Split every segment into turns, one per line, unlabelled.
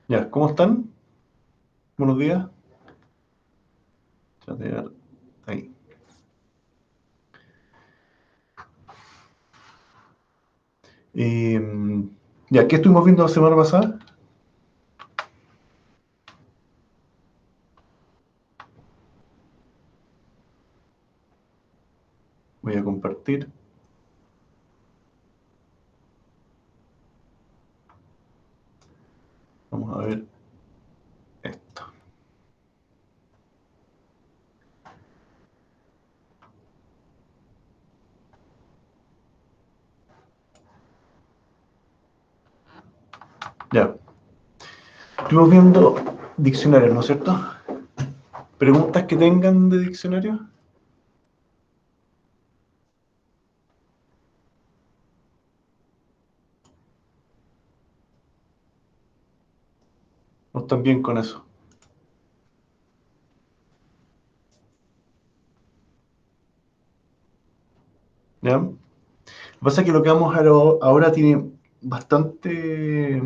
Ya, ¿cómo están? Buenos días. Chatear. Ahí. Ya, ¿qué estuvimos viendo la semana pasada? Voy a compartir. Vamos a ver esto. Ya, estuvimos viendo diccionarios, ¿no es cierto? Preguntas que tengan de diccionario. ¿No están bien con eso? ¿Ya? Lo que pasa es que lo que vamos a ver ahora tiene bastante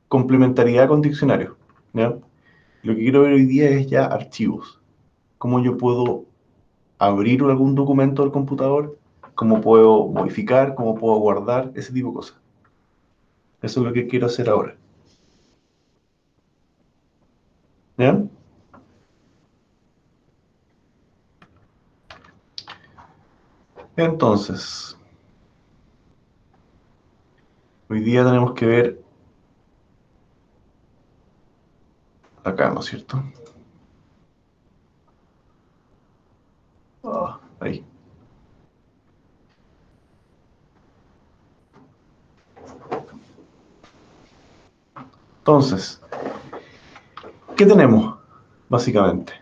complementariedad con diccionarios. ¿Ya? Lo que quiero ver hoy día es ya archivos. Cómo yo puedo abrir algún documento del computador, cómo puedo modificar, cómo puedo guardar, ese tipo de cosas. Eso es lo que quiero hacer ahora. ¿Ya? Entonces, hoy día tenemos que ver acá, ¿no es cierto? Ahí. Entonces, ¿qué tenemos, básicamente?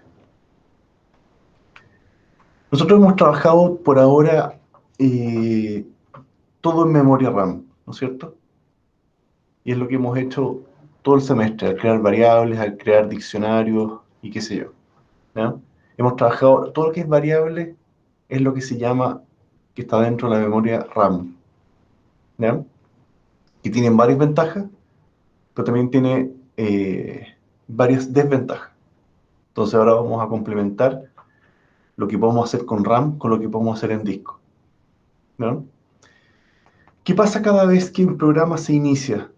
Nosotros hemos trabajado por ahora todo en memoria RAM, ¿no es cierto? Y es lo que hemos hecho todo el semestre, al crear variables, al crear diccionarios y qué sé yo. ¿Ya? Hemos trabajado, todo lo que es variable es lo que se llama, que está dentro de la memoria RAM, ¿ya? Que tienen varias ventajas, pero también tiene varias desventajas. Entonces ahora vamos a complementar lo que podemos hacer con RAM con lo que podemos hacer en disco, ¿no? ¿Qué pasa cada vez que un programa se inicia?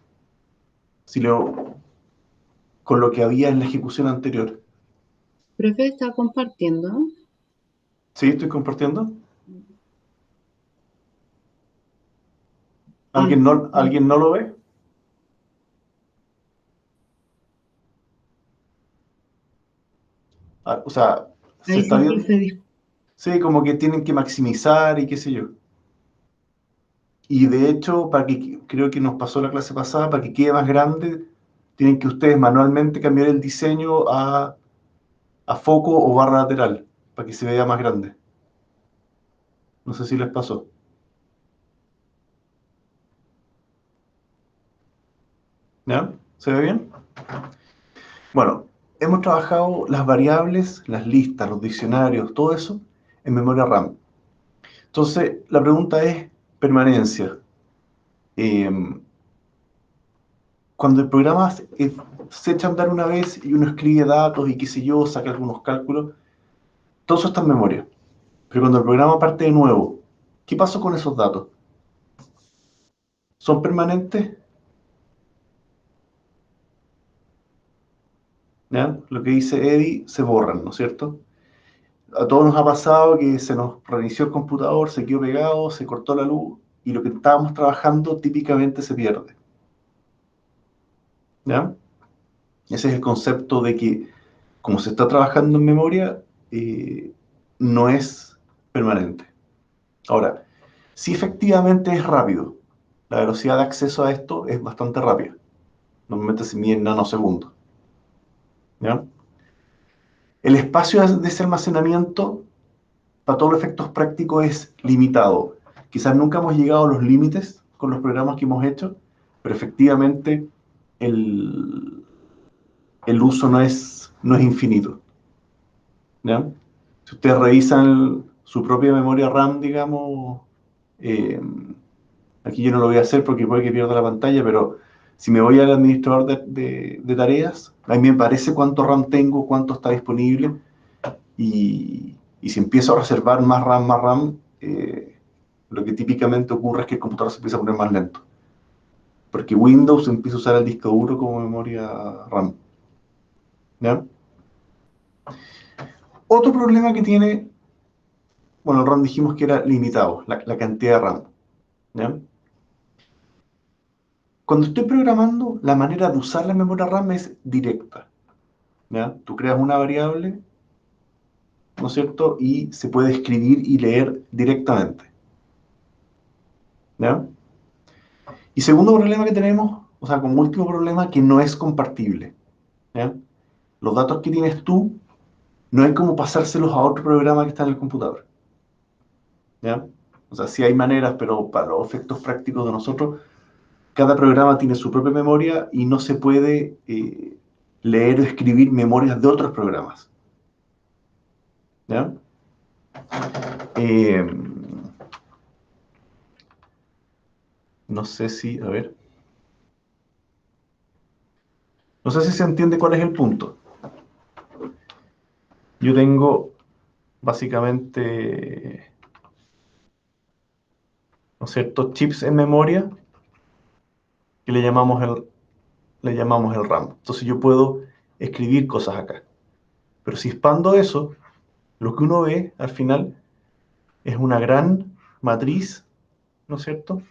Si lo, con lo que había en la ejecución anterior.
Profe, está compartiendo.
¿Sí? ¿Estoy compartiendo?
Ah,
¿Alguien no lo ve? Ah, o sea, ¿se
ahí
está
sí,
viendo?
profe.
Sí, como que tienen que maximizar y qué sé yo. Y de hecho, para que creo que nos pasó la clase pasada, para que quede más grande, tienen que ustedes manualmente cambiar el diseño a foco o barra lateral, para que se vea más grande. No sé si les pasó. ¿Ya? ¿Se ve bien? Bueno, hemos trabajado las variables, las listas, los diccionarios, todo eso en memoria RAM. Entonces, la pregunta es permanencia. Eh, Cuando el programa se echa a andar una vez y uno escribe datos y qué sé yo, saca algunos cálculos, todo eso está en memoria. Pero cuando el programa parte de nuevo, ¿qué pasó con esos datos? ¿Son permanentes? ¿Ya? Lo que dice Eddie, se borran, ¿no es cierto? A todos nos ha pasado que se nos reinició el computador, se quedó pegado, se cortó la luz y lo que estábamos trabajando típicamente se pierde. ¿Ya? Ese es el concepto de que como se está trabajando en memoria, eh, no es permanente. Ahora, si efectivamente es rápido, la velocidad de acceso a esto es bastante rápida. Normalmente se mide en nanosegundos. ¿Ya? El espacio de ese almacenamiento, para todos los efectos prácticos, es limitado. Quizás nunca hemos llegado a los límites con los programas que hemos hecho, pero efectivamente el, el uso no es infinito. ¿Ya? Si ustedes revisan su propia memoria RAM, digamos, eh, aquí yo no lo voy a hacer porque puede que pierda la pantalla, pero Si me voy al administrador de tareas, a mí me parece cuánto RAM tengo, cuánto está disponible, y si empiezo a reservar más RAM, lo que típicamente ocurre es que el computador se empieza a poner más lento, porque Windows empieza a usar el disco duro como memoria RAM. ¿Ya? Otro problema que tiene, bueno, el RAM dijimos que era limitado, la cantidad de RAM. ¿Ya? Cuando estoy programando, la manera de usar la memoria RAM es directa. ¿Ya? Tú creas una variable, ¿no es cierto? Y se puede escribir y leer directamente. ¿Ya? Y segundo problema que tenemos, o sea, como último problema, que no es compartible. ¿Ya? Los datos que tienes tú, no hay como pasárselos a otro programa que está en el computador. ¿Ya? O sea, sí hay maneras, pero para los efectos prácticos de nosotros, cada programa tiene su propia memoria y no se puede leer o escribir memorias de otros programas. ¿Ya? Eh, no sé si, a ver, no sé si se entiende cuál es el punto. Yo tengo básicamente, ¿no es cierto?, chips en memoria que le llamamos el RAM. Entonces yo puedo escribir cosas acá. Pero si expando eso, lo que uno ve al final es una gran matriz, ¿no es cierto?,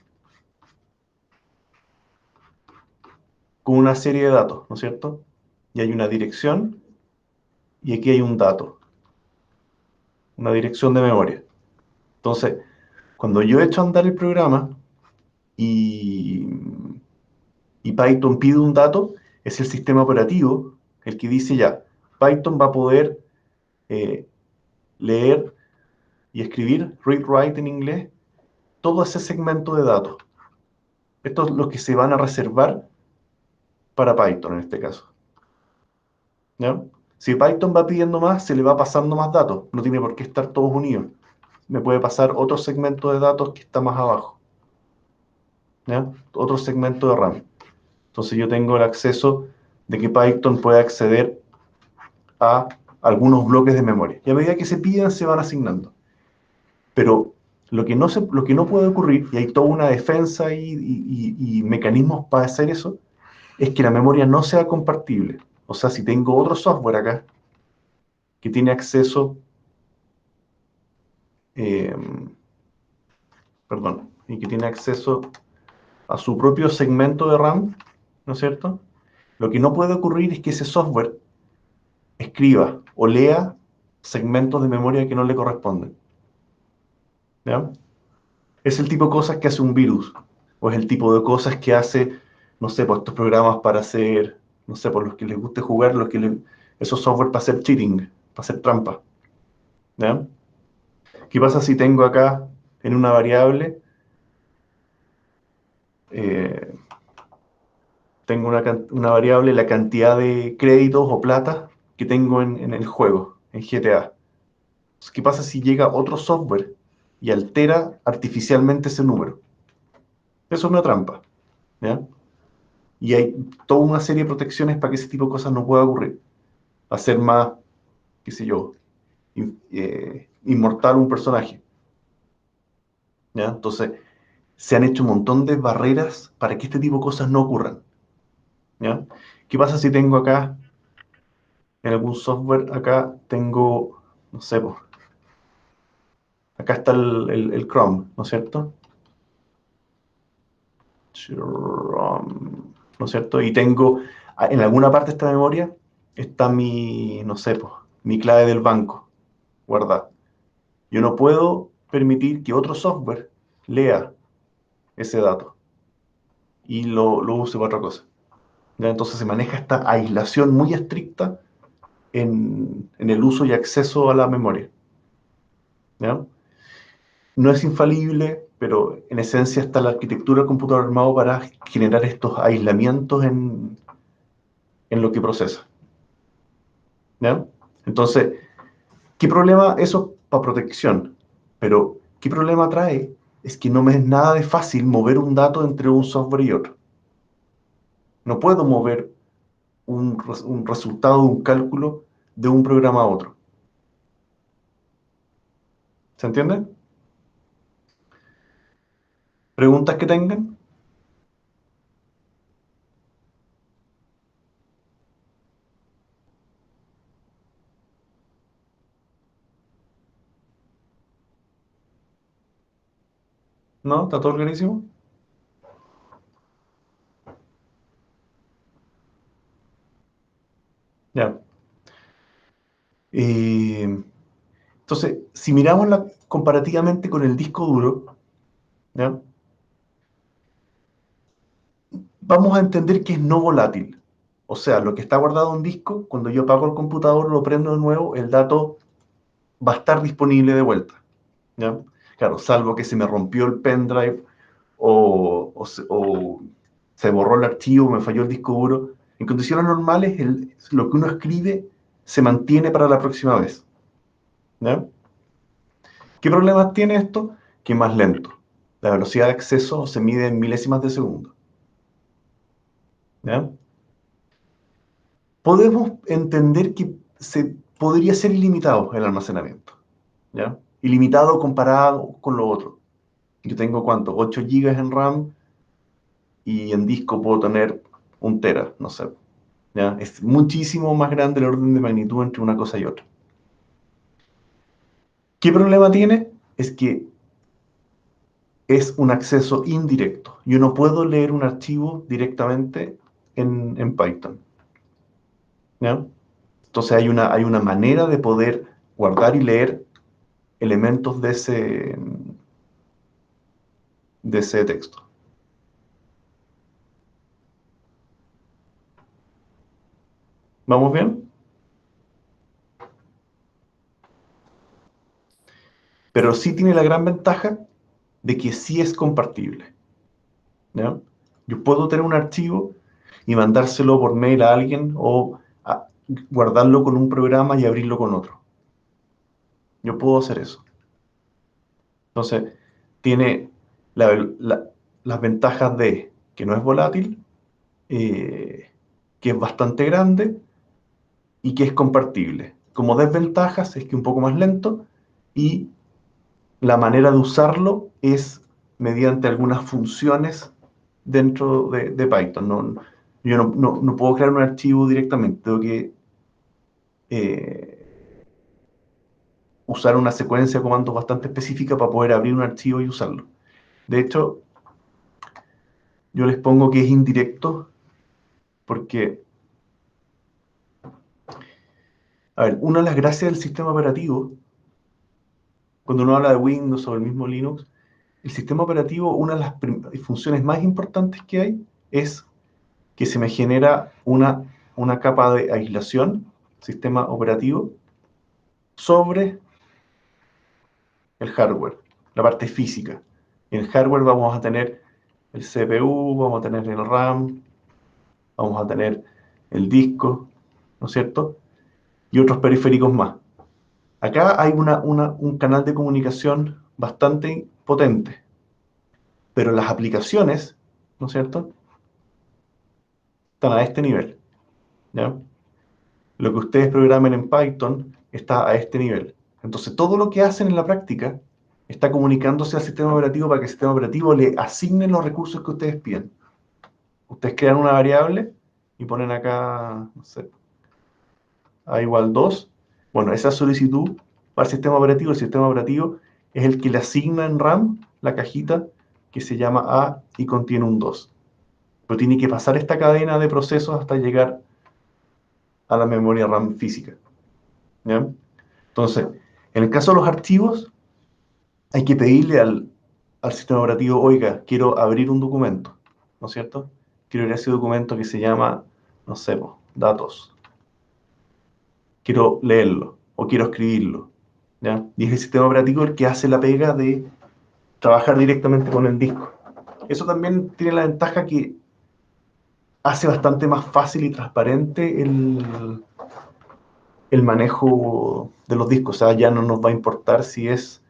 con una serie de datos, ¿no es cierto? Y hay una dirección y aquí hay un dato, una dirección de memoria. Entonces, cuando yo echo a andar el programa y, y Python pide un dato, es el sistema operativo el que dice ya, Python va a poder eh, leer y escribir, read-write en inglés, todo ese segmento de datos. Estos son los que se van a reservar para Python en este caso. ¿Ya? Si Python va pidiendo más, se le va pasando más datos. No tiene por qué estar todos unidos. Me puede pasar otro segmento de datos que está más abajo. ¿Ya? Otro segmento de RAM. Entonces yo tengo el acceso de que Python pueda acceder a algunos bloques de memoria. Y a medida que se pidan, se van asignando. Pero lo que no puede ocurrir, y hay toda una defensa y mecanismos para hacer eso, es que la memoria no sea compartible. O sea, si tengo otro software acá que tiene acceso, eh, perdón, y que tiene acceso a su propio segmento de RAM, ¿no es cierto? Lo que no puede ocurrir es que ese software escriba o lea segmentos de memoria que no le corresponden. ¿Ya? Es el tipo de cosas que hace un virus, o es el tipo de cosas que hace, no sé, por estos programas para hacer, no sé, por los que les guste jugar, esos software para hacer cheating, para hacer trampa. ¿Ya? ¿Qué pasa si tengo acá en una variable, eh, tengo una variable, la cantidad de créditos o plata que tengo en el juego, en GTA? ¿Qué pasa si llega otro software y altera artificialmente ese número? Eso es una trampa. ¿Ya? Y hay toda una serie de protecciones para que ese tipo de cosas no pueda ocurrir. Hacer más, qué sé yo, inmortal un personaje. ¿Ya? Entonces, se han hecho un montón de barreras para que este tipo de cosas no ocurran. ¿Ya? ¿Qué pasa si tengo acá, en algún software, acá tengo, no sé, pues, acá está el Chrome, ¿no es cierto? Chrome, ¿no es cierto? Y tengo, en alguna parte de esta memoria, está mi, no sé, pues, mi clave del banco guardada. Yo no puedo permitir que otro software lea ese dato y lo use para otra cosa. ¿Ya? Entonces se maneja esta aislación muy estricta en el uso y acceso a la memoria. ¿Ya? No es infalible, pero en esencia está la arquitectura del computador armado para generar estos aislamientos en lo que procesa. ¿Ya? Entonces, ¿qué problema eso para protección? Pero, ¿qué problema trae? Es que no me es nada de fácil mover un dato entre un software y otro. No puedo mover un resultado de un cálculo de un programa a otro. ¿Se entiende? ¿Preguntas que tengan? ¿No? ¿Está todo clarísimo? Ya. Entonces, si miramos comparativamente con el disco duro, ¿ya? Vamos a entender que es no volátil. O sea, lo que está guardado en un disco, cuando yo apago el computador, lo prendo de nuevo, el dato va a estar disponible de vuelta. ¿Ya? Claro, salvo que se me rompió el pendrive o se borró el archivo, me falló el disco duro. En condiciones normales, lo que uno escribe se mantiene para la próxima vez. ¿Ya? ¿Qué problemas tiene esto? Que es más lento. La velocidad de acceso se mide en milésimas de segundo. ¿Ya? Podemos entender que se podría ser ilimitado el almacenamiento. ¿Ya? Ilimitado comparado con lo otro. Yo tengo, ¿cuánto? 8 gigas en RAM y en disco puedo tener 1 tera, no sé. ¿Ya? Es muchísimo más grande el orden de magnitud entre una cosa y otra. ¿Qué problema tiene? Es que es un acceso indirecto. Yo no puedo leer un archivo directamente en Python. ¿Ya? Entonces hay una manera de poder guardar y leer elementos de ese texto. ¿Vamos bien? Pero sí tiene la gran ventaja de que sí es compartible. ¿Ya? Yo puedo tener un archivo y mandárselo por mail a alguien o guardarlo con un programa y abrirlo con otro. Yo puedo hacer eso. Entonces, tiene las ventajas de que no es volátil, eh, que es bastante grande y que es compartible. Como desventajas es que es un poco más lento y la manera de usarlo es mediante algunas funciones dentro de Python. Yo no puedo crear un archivo directamente, tengo que eh, usar una secuencia de comandos bastante específica para poder abrir un archivo y usarlo. De hecho, yo les pongo que es indirecto porque, a ver, una de las gracias del sistema operativo, cuando uno habla de Windows o el mismo Linux, el sistema operativo, una de las funciones más importantes que hay es que se me genera una capa de aislación, sistema operativo, sobre el hardware, la parte física. En el hardware vamos a tener el CPU, vamos a tener el RAM, vamos a tener el disco, ¿no es cierto? Y otros periféricos más. Acá hay un canal de comunicación bastante potente, pero las aplicaciones, ¿no es cierto?, están a este nivel, ¿ya? Lo que ustedes programen en Python está a este nivel. Entonces, todo lo que hacen en la práctica está comunicándose al sistema operativo para que el sistema operativo le asigne los recursos que ustedes piden. Ustedes crean una variable y ponen acá, no sé, a igual 2. Bueno, esa solicitud para el sistema operativo es el que le asigna en RAM la cajita que se llama A y contiene un 2. Pero tiene que pasar esta cadena de procesos hasta llegar a la memoria RAM física. ¿Ya? Entonces, en el caso de los archivos, hay que pedirle al sistema operativo, oiga, quiero abrir un documento, ¿no es cierto? Quiero abrir ese documento que se llama, no sé, datos. Quiero leerlo o quiero escribirlo, ¿ya? Y es el sistema operativo el que hace la pega de trabajar directamente con el disco. Eso también tiene la ventaja que hace bastante más fácil y transparente el manejo de los discos. O sea, ya no nos va a importar si es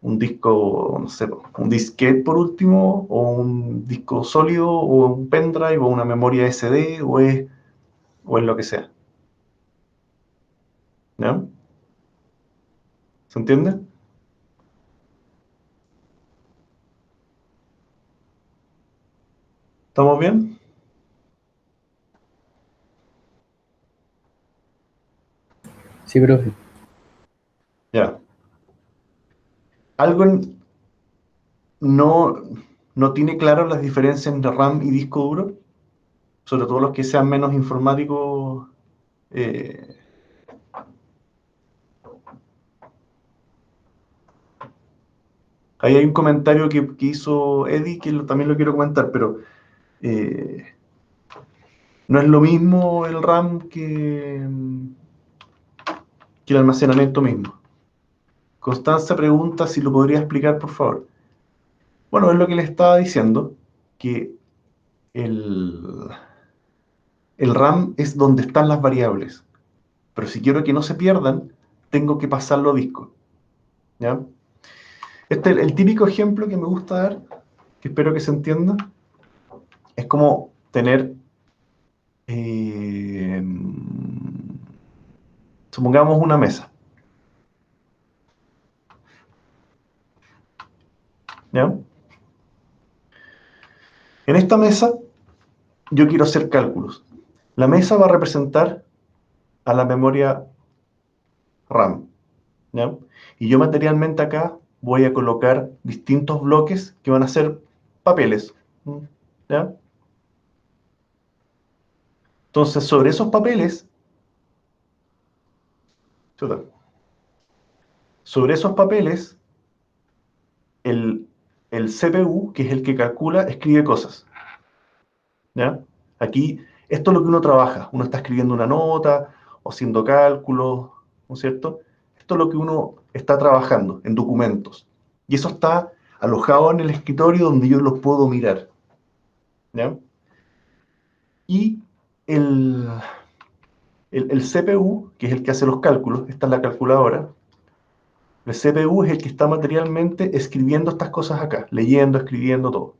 un disco, no sé, un disquete por último, o un disco sólido, o un pendrive, o una memoria SD, o es lo que sea. ¿Ya? ¿Se entiende? ¿Estamos bien?
Sí, profe.
Ya. Algo no, no tiene claro las diferencias entre RAM y disco duro, sobre todo los que sean menos informáticos. eh, Ahí hay un comentario que hizo Eddie que también lo quiero comentar, pero eh, no es lo mismo el RAM que el almacenamiento mismo. Constanza pregunta si lo podría explicar, por favor. Bueno, es lo que le estaba diciendo, que el, el RAM es donde están las variables, pero si quiero que no se pierdan, tengo que pasarlo a disco. ¿Ya? Este, el típico ejemplo que me gusta dar, que espero que se entienda, es como tener, eh, supongamos, una mesa. ¿Ya? En esta mesa yo quiero hacer cálculos. La mesa va a representar a la memoria RAM. ¿Ya? Y yo materialmente acá voy a colocar distintos bloques que van a ser papeles. ¿Ya? Entonces, sobre esos papeles, chuta, sobre esos papeles, el, el CPU, que es el que calcula, escribe cosas. ¿Ya? Aquí, esto es lo que uno trabaja. Uno está escribiendo una nota o haciendo cálculos, ¿no es cierto? Esto es lo que uno está trabajando en documentos. Y eso está alojado en el escritorio donde yo lo puedo mirar. ¿Ya? Y el, el CPU, que es el que hace los cálculos, esta es la calculadora, el CPU es el que está materialmente escribiendo estas cosas acá, leyendo, escribiendo todo.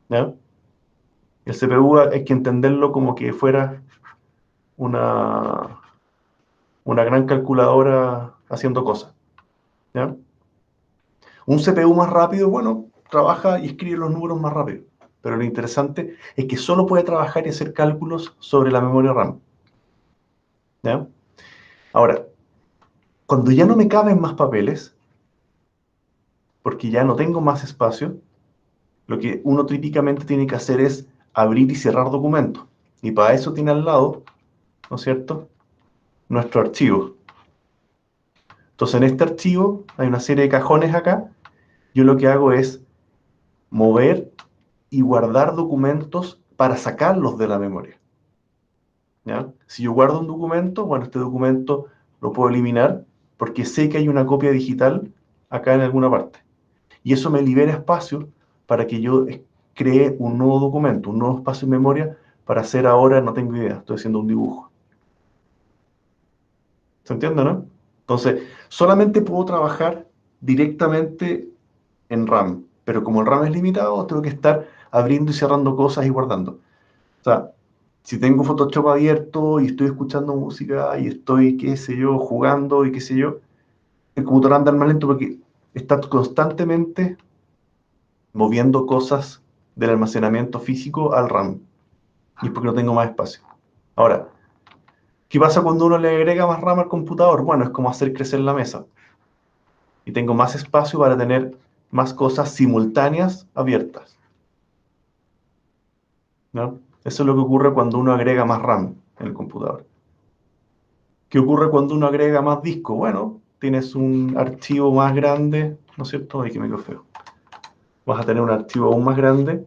¿Ya? El CPU hay que entenderlo como que fuera una, una gran calculadora haciendo cosas. ¿Ya? Un CPU más rápido, bueno, trabaja y escribe los números más rápido. Pero lo interesante es que solo puede trabajar y hacer cálculos sobre la memoria RAM. ¿Ya? Ahora, cuando ya no me caben más papeles, porque ya no tengo más espacio, lo que uno típicamente tiene que hacer es abrir y cerrar documentos. Y para eso tiene al lado, ¿no es cierto?, nuestro archivo. Entonces, en este archivo hay una serie de cajones acá. Yo lo que hago es mover y guardar documentos para sacarlos de la memoria. ¿Ya? Si yo guardo un documento, bueno, este documento lo puedo eliminar porque sé que hay una copia digital acá en alguna parte. Y eso me libera espacio para que yo cree un nuevo documento, un nuevo espacio en memoria para hacer ahora, no tengo idea, estoy haciendo un dibujo. ¿Se entiende, no? Entonces, solamente puedo trabajar directamente en RAM, pero como el RAM es limitado, tengo que estar abriendo y cerrando cosas y guardando. O sea, si tengo Photoshop abierto y estoy escuchando música y estoy, qué sé yo, jugando y qué sé yo, el computador anda más lento porque está constantemente moviendo cosas del almacenamiento físico al RAM. Y es porque no tengo más espacio. Ahora, ¿qué pasa cuando uno le agrega más RAM al computador? Bueno, es como hacer crecer la mesa. Y tengo más espacio para tener más cosas simultáneas abiertas. ¿No? Eso es lo que ocurre cuando uno agrega más RAM en el computador. ¿Qué ocurre cuando uno agrega más disco? Bueno, tienes un archivo más grande, ¿no es cierto? Ay, que me quedo feo. Vas a tener un archivo aún más grande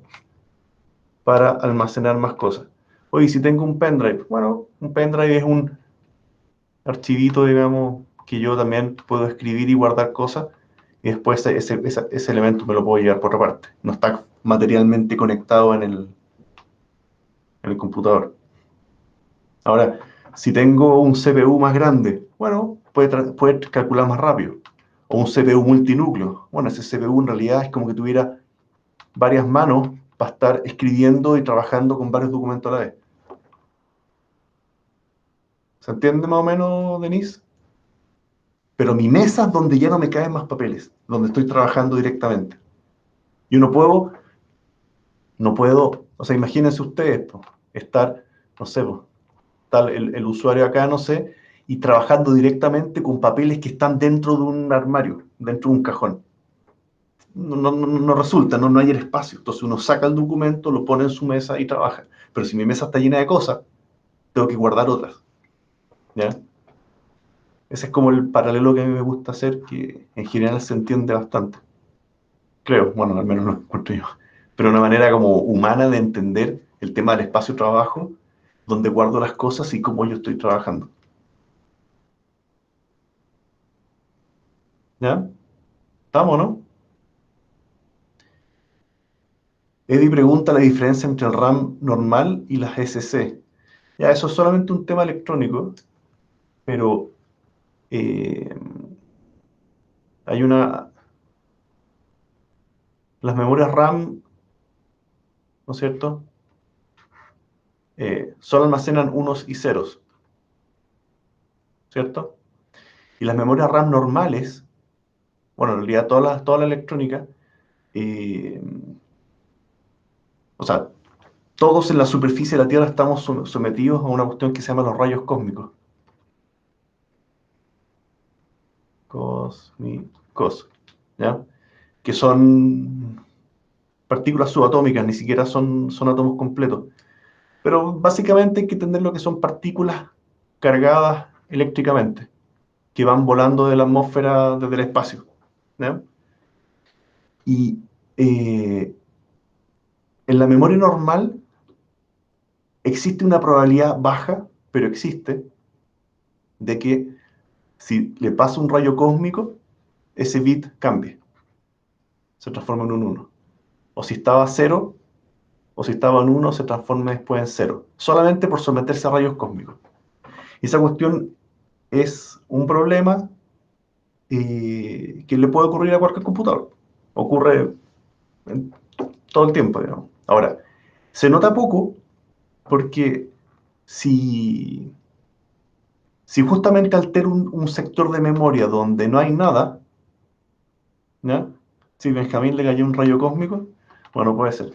para almacenar más cosas. Oye, si tengo un pendrive, bueno, un pendrive es un archivito, digamos, que yo también puedo escribir y guardar cosas, y después ese elemento me lo puedo llevar por otra parte. No está materialmente conectado en el computador. Ahora, si tengo un CPU más grande, bueno, puede calcular más rápido. O un CPU multinúcleo. Bueno, ese CPU en realidad es como que tuviera varias manos para estar escribiendo y trabajando con varios documentos a la vez. ¿Se entiende más o menos, Denise? Pero mi mesa es donde ya no me caen más papeles, donde estoy trabajando directamente. Yo no puedo, o sea, imagínense ustedes, po, estar, no sé, po, tal el usuario acá, no sé, y trabajando directamente con papeles que están dentro de un armario, dentro de un cajón. No resulta, no hay el espacio. Entonces uno saca el documento, lo pone en su mesa y trabaja. Pero si mi mesa está llena de cosas, tengo que guardar otras. ¿Ya? Ese es como el paralelo que a mí me gusta hacer, que en general se entiende bastante. Creo, bueno, al menos lo encuentro yo. Pero una manera como humana de entender el tema del espacio-trabajo, donde guardo las cosas y cómo yo estoy trabajando. ¿Ya? ¿Estamos, no? Eddie pregunta la diferencia entre el RAM normal y las SC. Ya, eso es solamente un tema electrónico, pero eh, hay una... Las memorias RAM, ¿no es cierto? Solo almacenan unos y ceros, ¿cierto? Y las memorias RAM normales, bueno, en realidad toda la electrónica, eh, o sea, todos en la superficie de la Tierra estamos sometidos a una cuestión que se llama los rayos cósmicos. Cósmicos, ¿ya? Que son partículas subatómicas, ni siquiera son átomos completos. Pero básicamente hay que entender lo que son partículas cargadas eléctricamente, que van volando de la atmósfera desde el espacio, ¿ya? Y en la memoria normal existe una probabilidad baja, pero existe, de que si le pasa un rayo cósmico, ese bit cambie, se transforma en un 1. O si estaba 0, o si estaba en 1, se transforma después en 0, solamente por someterse a rayos cósmicos. Y esa cuestión es un problema que le puede ocurrir a cualquier computador. Ocurre todo el tiempo, digamos. Ahora, se nota poco porque si, si justamente altero un sector de memoria donde no hay nada, ¿ya? Si Benjamín le cayó un rayo cósmico, bueno, puede ser.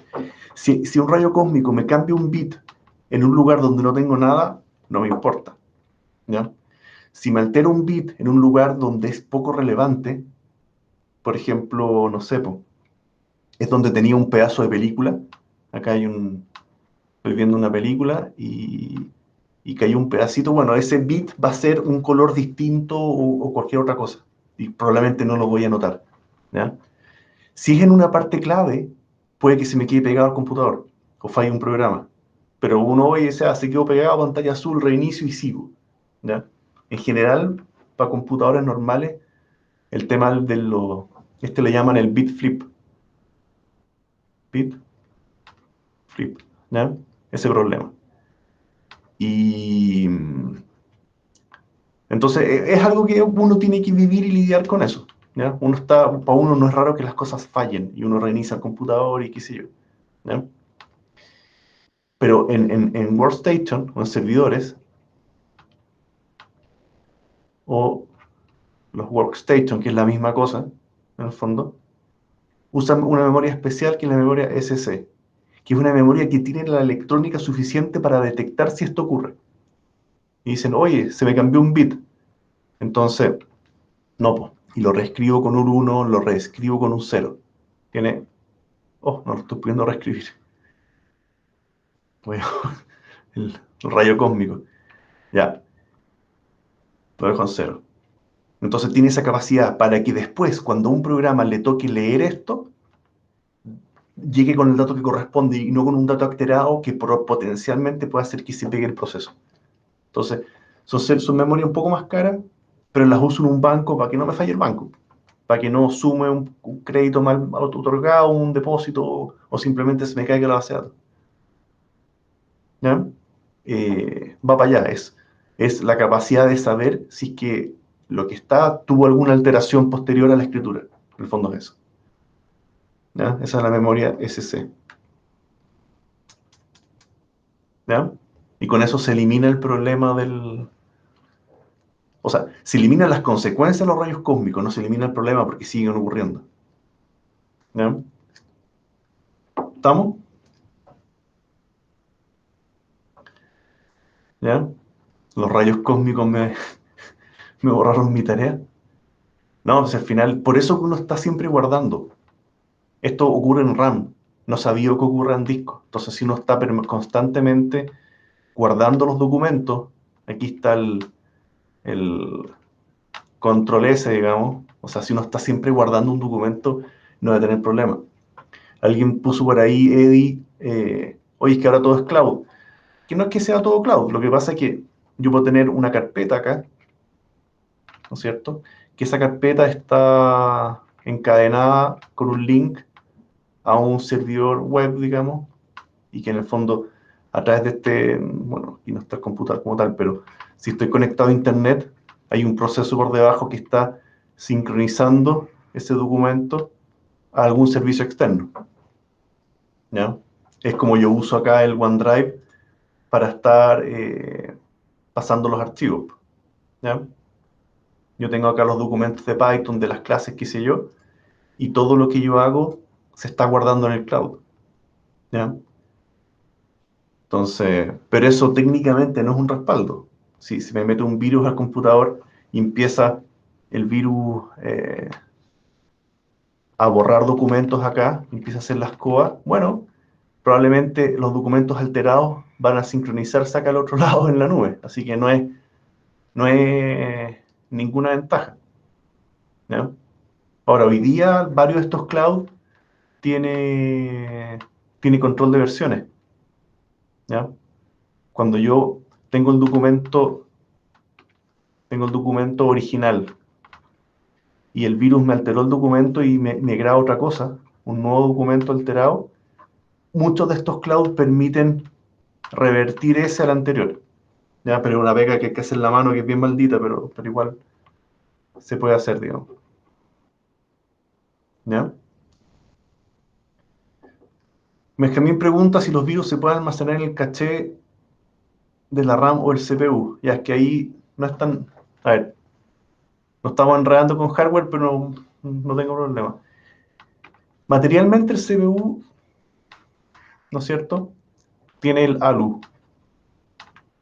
Si un rayo cósmico me cambia un bit en un lugar donde no tengo nada, no me importa, ¿ya? Si me altero un bit en un lugar donde es poco relevante, por ejemplo, no sé, es donde tenía un pedazo de película, acá estoy viendo una película y cayó un pedacito, bueno, ese bit va a ser un color distinto o cualquier otra cosa, y probablemente no lo voy a notar, ¿ya? Si es en una parte clave, puede que se me quede pegado al computador o falle un programa. Pero uno oye, se quedó pegado, pantalla azul, reinicio y sigo, ¿ya? En general, para computadores normales, el tema de este le llaman el bit flip. Bit flip, ¿ya? Ese problema. Y entonces es algo que uno tiene que vivir y lidiar con eso, ¿ya? Para uno no es raro que las cosas fallen y uno reinicia el computador y qué sé yo, ¿ya? Pero en Workstation o en servidores o los Workstation, que es la misma cosa, en el fondo, usan una memoria especial que es la memoria SC, que es una memoria que tiene la electrónica suficiente para detectar si esto ocurre. Y dicen, oye, se me cambió un bit. Entonces, no, pues, y lo reescribo con un 1, lo reescribo con un 0. Tiene, oh, no lo estoy pudiendo reescribir. Bueno, el rayo cósmico. Ya, lo dejo en 0. Entonces tiene esa capacidad para que después, cuando a un programa le toque leer esto, llegue con el dato que corresponde y no con un dato alterado que potencialmente puede hacer que se pegue el proceso. Entonces, son memorias un poco más caras, pero las uso en un banco para que no me falle el banco, para que no sume un crédito mal otorgado, un depósito o simplemente se me caiga la base de datos. ¿Ya? Va para allá, es la capacidad de saber si es que lo que está tuvo alguna alteración posterior a la escritura. En el fondo es eso. ¿Ya? Esa es la memoria SC. ¿Ya? Y con eso se elimina el problema del... O sea, se eliminan las consecuencias de los rayos cósmicos, no se elimina el problema porque siguen ocurriendo. ¿Ya? ¿Estamos? ¿Ya? Los rayos cósmicos me borraron mi tarea. No, pues al final, por eso que uno está siempre guardando. Esto ocurre en RAM, no sabía que ocurre en disco. Entonces, si uno está constantemente guardando los documentos, aquí está el control S, digamos. O sea, si uno está siempre guardando un documento, no va a tener problema. Alguien puso por ahí, Eddie, oye, es que ahora todo es cloud. Que no es que sea todo cloud, lo que pasa es que yo puedo tener una carpeta acá, ¿no es cierto? Que esa carpeta está encadenada con un link a un servidor web, digamos, y que en el fondo, a través de este, bueno, aquí no está el computador como tal, pero si estoy conectado a internet, hay un proceso por debajo que está sincronizando ese documento a algún servicio externo, ¿ya? Es como yo uso acá el OneDrive para estar pasando los archivos, ¿ya? Yo tengo acá los documentos de Python, de las clases, qué sé yo, y todo lo que yo hago se está guardando en el cloud, ¿ya? Entonces, pero eso técnicamente no es un respaldo. Si me mete un virus al computador y empieza el virus a borrar documentos acá, empieza a hacer las COAs, bueno, probablemente los documentos alterados van a sincronizarse acá al otro lado en la nube. Así que no es ninguna ventaja, ¿ya? Ahora, hoy día varios de estos clouds tiene control de versiones, ¿ya? Cuando yo tengo el documento original y el virus me alteró el documento y me graba otra cosa, un nuevo documento alterado, muchos de estos clouds permiten revertir ese al anterior. ¿Ya? Pero es una pega que hay que hacer en la mano que es bien maldita, pero igual se puede hacer, digamos. ¿Ya? Benjamín pregunta si los virus se pueden almacenar en el caché de la RAM o el CPU. Ya es que ahí no están... A ver, no estamos enredando con hardware, pero no tengo problema. Materialmente el CPU, ¿no es cierto?, tiene el ALU,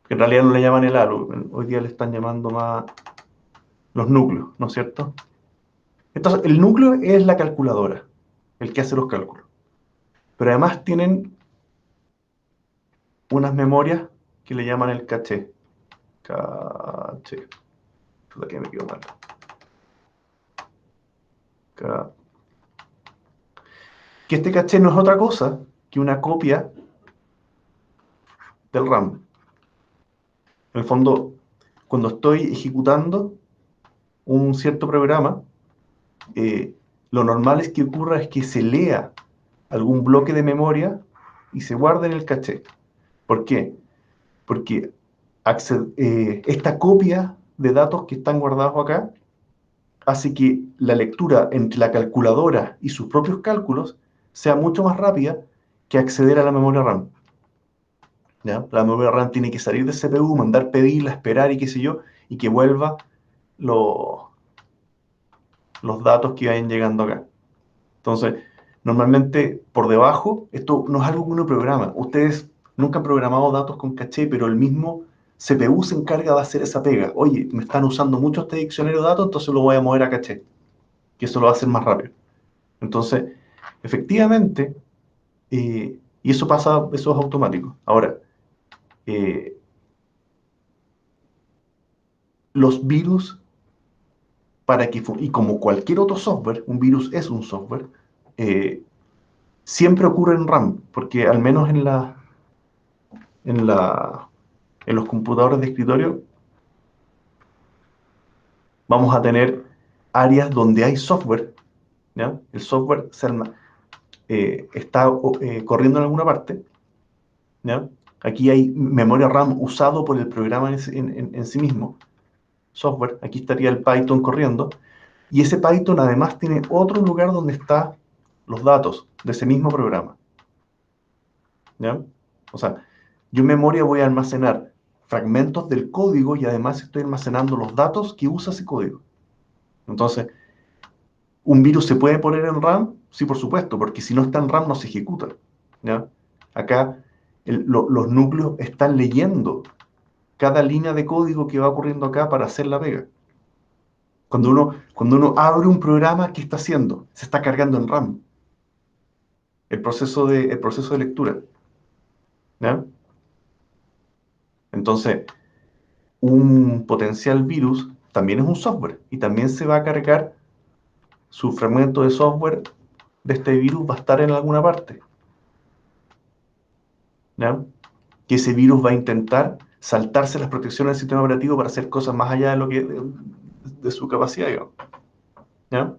que en realidad no le llaman el ALU, hoy día le están llamando más los núcleos, ¿no es cierto? Entonces, el núcleo es la calculadora, el que hace los cálculos. Pero además tienen unas memorias que le llaman el caché. Caché. Puta que me quedo mal. Que este caché no es otra cosa que una copia del RAM. En el fondo, cuando estoy ejecutando un cierto programa, lo normal es que ocurra es que se lea algún bloque de memoria y se guarde en el caché. ¿Por qué? Porque esta copia de datos que están guardados acá hace que la lectura entre la calculadora y sus propios cálculos sea mucho más rápida que acceder a la memoria RAM. ¿Ya? La memoria RAM tiene que salir del CPU, mandar pedirla, esperar y qué sé yo, y que vuelva los datos que vayan llegando acá. Entonces, normalmente por debajo, esto no es algo que uno programa. Ustedes nunca han programado datos con caché, pero el mismo CPU se encarga de hacer esa pega. Oye, me están usando mucho este diccionario de datos, entonces lo voy a mover a caché, que eso lo va a hacer más rápido. Entonces, efectivamente, y eso pasa, eso es automático. Ahora, eh, los virus, y como cualquier otro software, un virus es un software, eh, siempre ocurre en RAM, porque al menos en la, en los computadores de escritorio vamos a tener áreas donde hay software, ¿ya? El software está corriendo en alguna parte, ¿ya? Aquí hay memoria RAM usado por el programa en sí mismo, software, aquí estaría el Python corriendo, y ese Python además tiene otro lugar donde están los datos de ese mismo programa. ¿Ya? O sea, yo en memoria voy a almacenar fragmentos del código y además estoy almacenando los datos que usa ese código. Entonces, ¿un virus se puede poner en RAM? Sí, por supuesto, porque si no está en RAM no se ejecuta. ¿Ya? Acá los núcleos están leyendo cada línea de código que va ocurriendo acá para hacer la pega. Cuando uno abre un programa, ¿qué está haciendo? Se está cargando en RAM. El proceso de lectura. ¿Ya? Entonces, un potencial virus también es un software y también se va a cargar su fragmento de software de este virus, va a estar en alguna parte. ¿Ya? Que ese virus va a intentar saltarse las protecciones del sistema operativo para hacer cosas más allá de lo que de su capacidad, digamos. ¿Ya?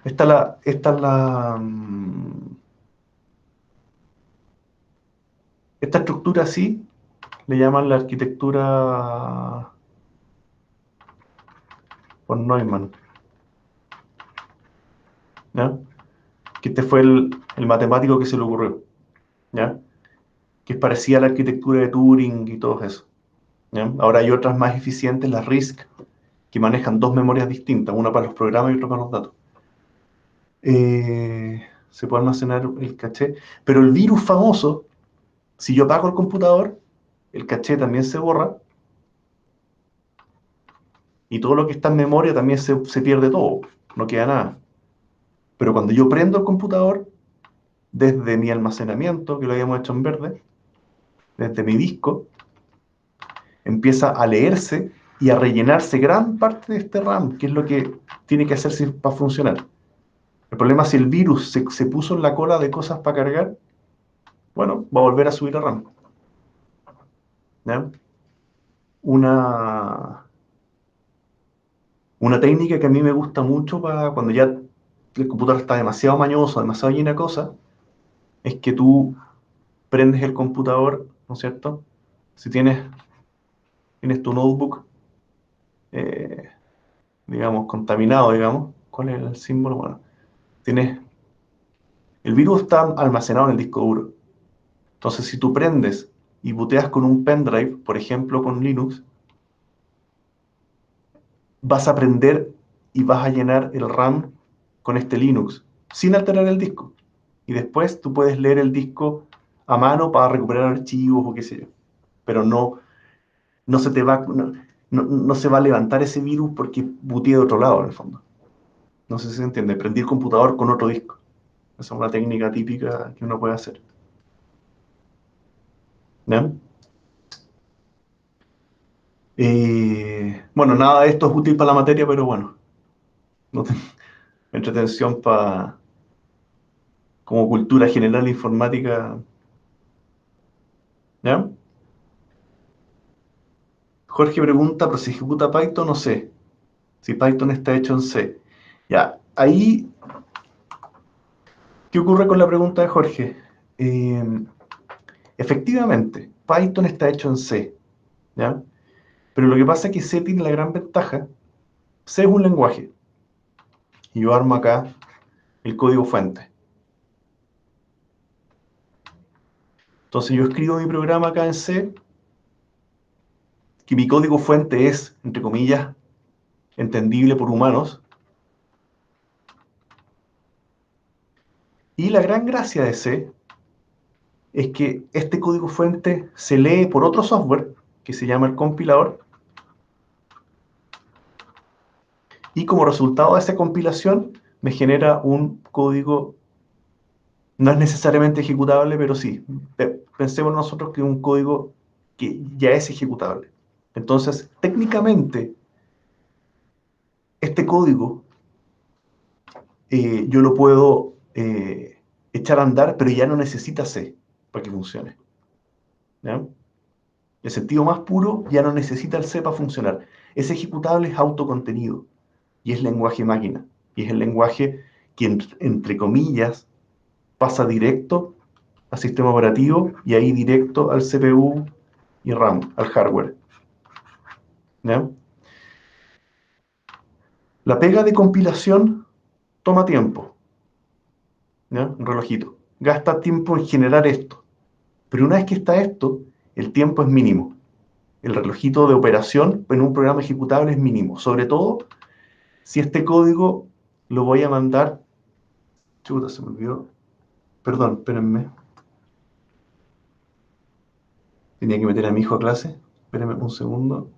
Esta estructura así le llaman la arquitectura von Neumann. ¿Ya? Que este fue el matemático que se le ocurrió. ¿Ya? Que es parecida a la arquitectura de Turing y todo eso. ¿Ya? Ahora hay otras más eficientes, las RISC, que manejan dos memorias distintas, una para los programas y otra para los datos. Se puede almacenar el caché, pero el virus famoso, si yo apago el computador, el caché también se borra y todo lo que está en memoria también se pierde todo, no queda nada. Pero cuando yo prendo el computador, desde mi almacenamiento, que lo habíamos hecho en verde, desde mi disco, empieza a leerse y a rellenarse gran parte de este RAM, que es lo que tiene que hacerse para funcionar. El problema es si el virus se puso en la cola de cosas para cargar, bueno, va a volver a subir a RAM. ¿Ya? Una, una técnica que a mí me gusta mucho para cuando ya el computador está demasiado mañoso, demasiado lleno de cosas, es que tú prendes el computador, ¿no es cierto? Si tienes tu notebook, eh, digamos, contaminado, digamos, ¿cuál es el símbolo? Bueno, el virus está almacenado en el disco duro. Entonces, si tú prendes y booteas con un pendrive, por ejemplo, con Linux, vas a prender y vas a llenar el RAM con este Linux, sin alterar el disco. Y después tú puedes leer el disco a mano para recuperar archivos o qué sé yo. Pero no se te va, no se va a levantar ese virus porque booteé de otro lado, en el fondo. No sé si se entiende. Prendí el computador con otro disco. Esa es una técnica típica que uno puede hacer. ¿Ya? Bueno, nada de esto es útil para la materia, pero bueno, no te- entretención para como cultura general informática. ¿Ya? Jorge pregunta, pero si ejecuta Python, no sé. Si Python está hecho en C. Ya, ahí, ¿qué ocurre con la pregunta de Jorge? Eh, Efectivamente, Python está hecho en C, ¿ya? Pero lo que pasa es que C tiene la gran ventaja. C es un lenguaje. Y yo armo acá el código fuente. Entonces yo escribo mi programa acá en C, que mi código fuente es, entre comillas, entendible por humanos. Y la gran gracia de C es que este código fuente se lee por otro software que se llama el compilador y como resultado de esa compilación me genera un código, no es necesariamente ejecutable, pero sí, pensemos nosotros que es un código que ya es ejecutable. Entonces, técnicamente, este código yo lo puedo echar a andar, pero ya no necesita C para que funcione. ¿Ya? El sentido más puro ya no necesita el C para funcionar. Ese ejecutable es autocontenido y es lenguaje máquina. Y es el lenguaje que, entre comillas, pasa directo al sistema operativo y ahí directo al CPU y RAM al hardware. ¿Ya? La pega de compilación toma tiempo. ¿Ya? Un relojito. Gasta tiempo en generar esto. Pero una vez que está esto, el tiempo es mínimo. El relojito de operación en un programa ejecutable es mínimo. Sobre todo si este código lo voy a mandar. Chuta, se me olvidó. Perdón, espérenme. Tenía que meter a mi hijo a clase. Espérenme un segundo.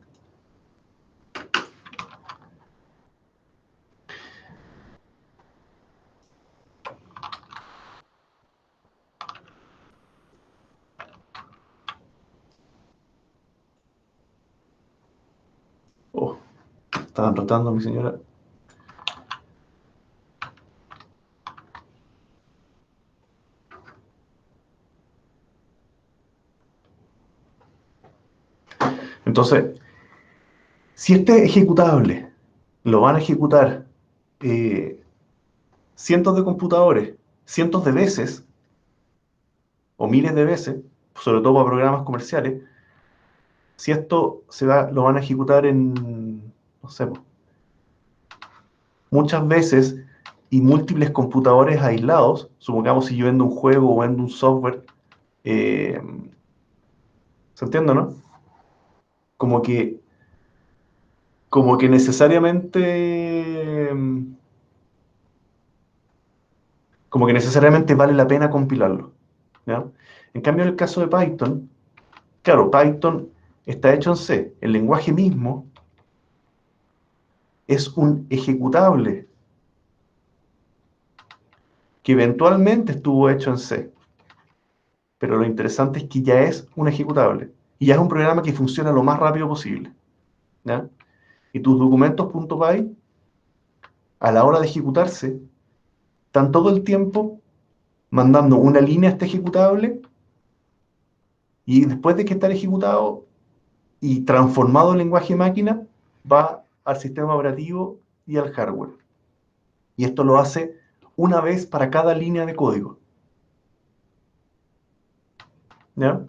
Oh, estaban rotando a mi señora. Entonces, si este ejecutable lo van a ejecutar cientos de computadores, cientos de veces, o miles de veces, sobre todo para programas comerciales, si esto lo van a ejecutar en, no sé, muchas veces y múltiples computadores aislados, supongamos si yo vendo un juego o vendo un software, eh, ¿se entiende, no? Como que, como que necesariamente, como que necesariamente vale la pena compilarlo, ¿ya? En cambio, en el caso de Python, claro, Python está hecho en C. El lenguaje mismo es un ejecutable que eventualmente estuvo hecho en C. Pero lo interesante es que ya es un ejecutable. Y ya es un programa que funciona lo más rápido posible, ¿ya? Y tus documentos.py, a la hora de ejecutarse, están todo el tiempo mandando una línea a este ejecutable y después de que está ejecutado y transformado en lenguaje máquina, va al sistema operativo y al hardware. Y esto lo hace una vez para cada línea de código, ¿ya?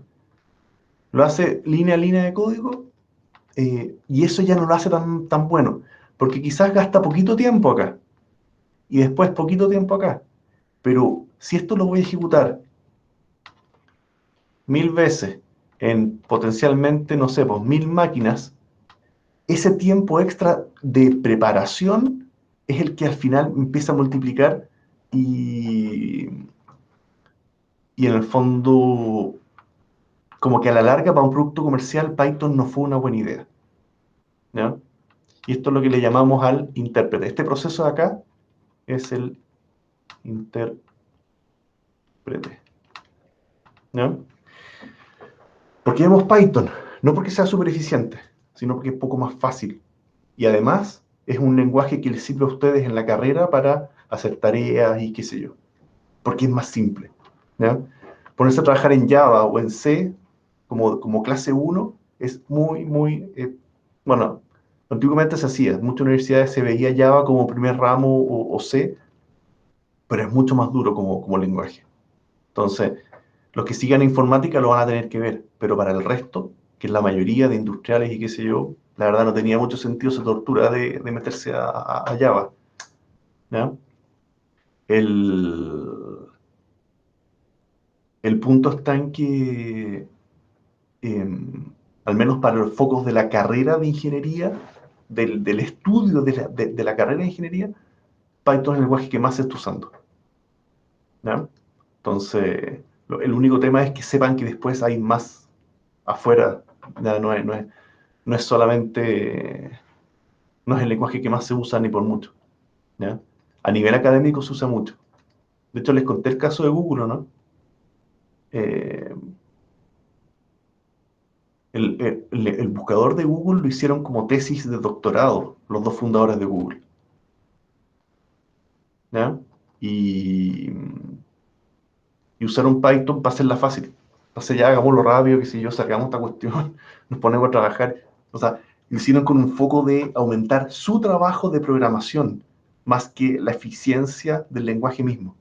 Lo hace línea a línea de código, y eso ya no lo hace tan bueno, porque quizás gasta poquito tiempo acá y después poquito tiempo acá. Pero si esto lo voy a ejecutar 1000 veces en potencialmente, no sé, pues 1000 máquinas, ese tiempo extra de preparación es el que al final empieza a multiplicar y, y en el fondo, como que a la larga para un producto comercial Python no fue una buena idea, ¿ya? Y esto es lo que le llamamos al intérprete. Este proceso de acá es el intérprete, ¿ya? ¿Por qué vemos Python? No porque sea súper eficiente, sino porque es poco más fácil. Y además es un lenguaje que les sirve a ustedes en la carrera para hacer tareas y qué sé yo. Porque es más simple, ¿ya? Ponerse a trabajar en Java o en C como clase 1 es muy... bueno, antiguamente se hacía. En muchas universidades se veía Java como primer ramo o C, pero es mucho más duro como lenguaje. Entonces, los que sigan informática lo van a tener que ver, pero para el resto, que es la mayoría de industriales y qué sé yo, la verdad no tenía mucho sentido esa tortura de meterse a Java, ¿ya? El, el punto está en que, al menos para los focos de la carrera de ingeniería, del estudio de la carrera de ingeniería, Python es el lenguaje que más se está usando, ¿ya? Entonces, el único tema es que sepan que después hay más afuera, ya no es solamente, no es el lenguaje que más se usa ni por mucho, ¿ya? A nivel académico se usa mucho. De hecho, les conté el caso de Google, ¿no? Eh, el buscador de Google lo hicieron como tesis de doctorado, los dos fundadores de Google, ¿ya? Y, y usaron Python para hacerla fácil. Entonces ya hagámoslo rápido, que si yo sacamos esta cuestión, nos ponemos a trabajar. O sea, lo hicieron con un foco de aumentar su trabajo de programación, más que la eficiencia del lenguaje mismo,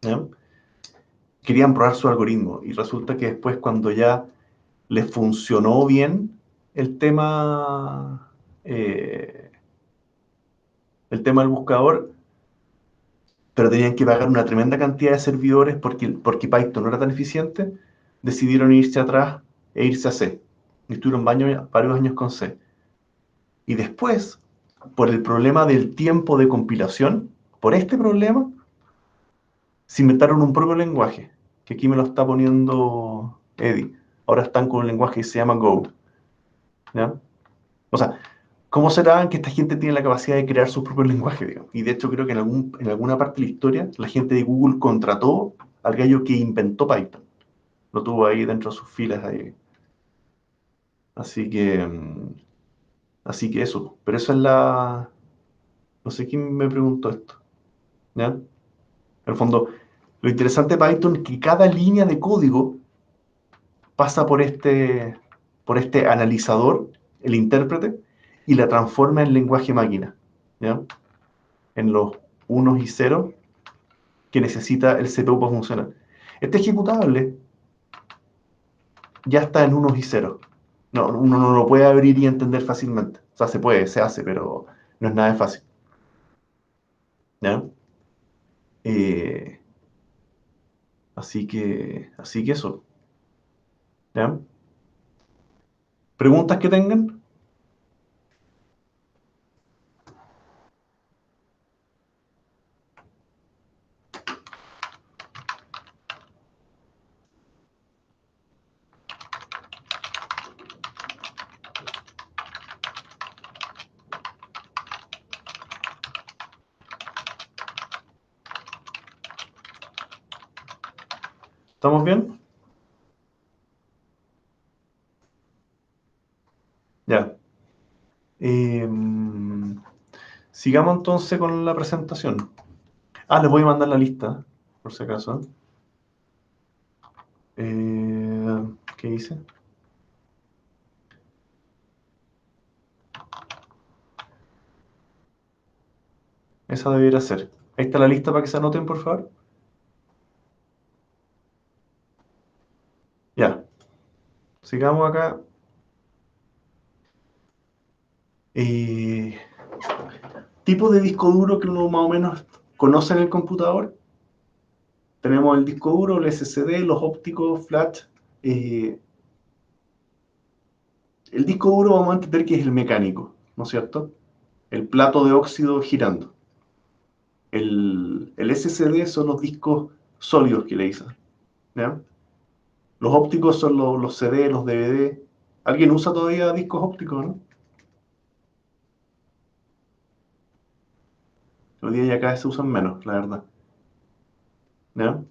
¿ya? Querían probar su algoritmo y resulta que después cuando ya les funcionó bien el tema, eh, el tema del buscador, pero tenían que pagar una tremenda cantidad de servidores porque Python no era tan eficiente, decidieron irse atrás e irse a C. Y estuvieron varios años con C. Y después, por el problema del tiempo de compilación, por este problema, se inventaron un propio lenguaje, que aquí me lo está poniendo Eddie. Ahora están con un lenguaje que se llama Go. ¿Ya? O sea, ¿cómo será que esta gente tiene la capacidad de crear sus propios lenguajes, digamos? Y de hecho creo que en alguna parte de la historia la gente de Google contrató al gallo que inventó Python. Lo tuvo ahí dentro de sus filas ahí. Así que, así que eso. Pero eso es la... No sé quién me preguntó esto. ¿Ya? En el fondo, lo interesante de Python es que cada línea de código pasa por este analizador, el intérprete, y la transforma en lenguaje máquina, ¿ya? En los unos y ceros que necesita el CPU para funcionar. Este ejecutable ya está en unos y ceros. No, uno no lo puede abrir y entender fácilmente. O sea, se puede, se hace, pero no es nada de fácil. ¿Ya? Eh, así que eso. ¿Ya? ¿Preguntas que tengan? ¿Estamos bien? Ya. Eh, sigamos entonces con la presentación. Ah, les voy a mandar la lista, por si acaso. ¿Qué hice? Esa debiera ser. Ahí está la lista para que se anoten, por favor. Ya, sigamos acá. Eh, tipo de disco duro que uno más o menos conoce en el computador. Tenemos el disco duro, el SSD, los ópticos, flash. Eh, el disco duro vamos a entender que es el mecánico, ¿no es cierto? El plato de óxido girando. El SSD son los discos sólidos que le dicen, ¿ya? Los ópticos son los CD, los DVD. ¿Alguien usa todavía discos ópticos, no? Hoy día ya cada vez se usan menos, la verdad. ¿Ya?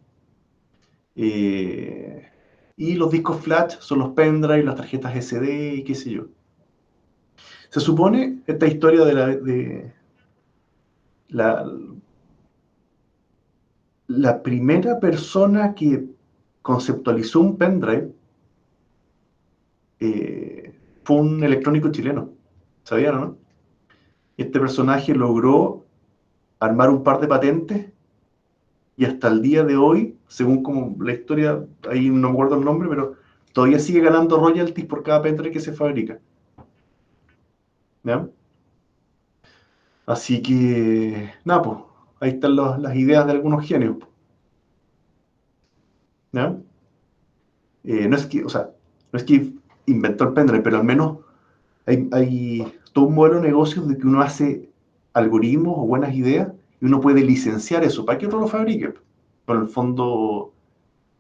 Eh, y los discos flash son los pendrive, las tarjetas SD y qué sé yo. Se supone esta historia la, la primera persona que conceptualizó un pendrive fue un electrónico chileno. ¿Sabían, no? Y este personaje logró armar un par de patentes y hasta el día de hoy, según como la historia, ahí no me acuerdo el nombre, pero todavía sigue ganando royalties por cada pendrive que se fabrica. ¿Ya? Así que, nada, pues, ahí están las ideas de algunos genios. ¿Ya? No es que, o sea, no es que inventó el pendrive, pero al menos hay todo un modelo de negocios de que uno hace algoritmos o buenas ideas y uno puede licenciar eso para que otro lo fabrique. Con el fondo,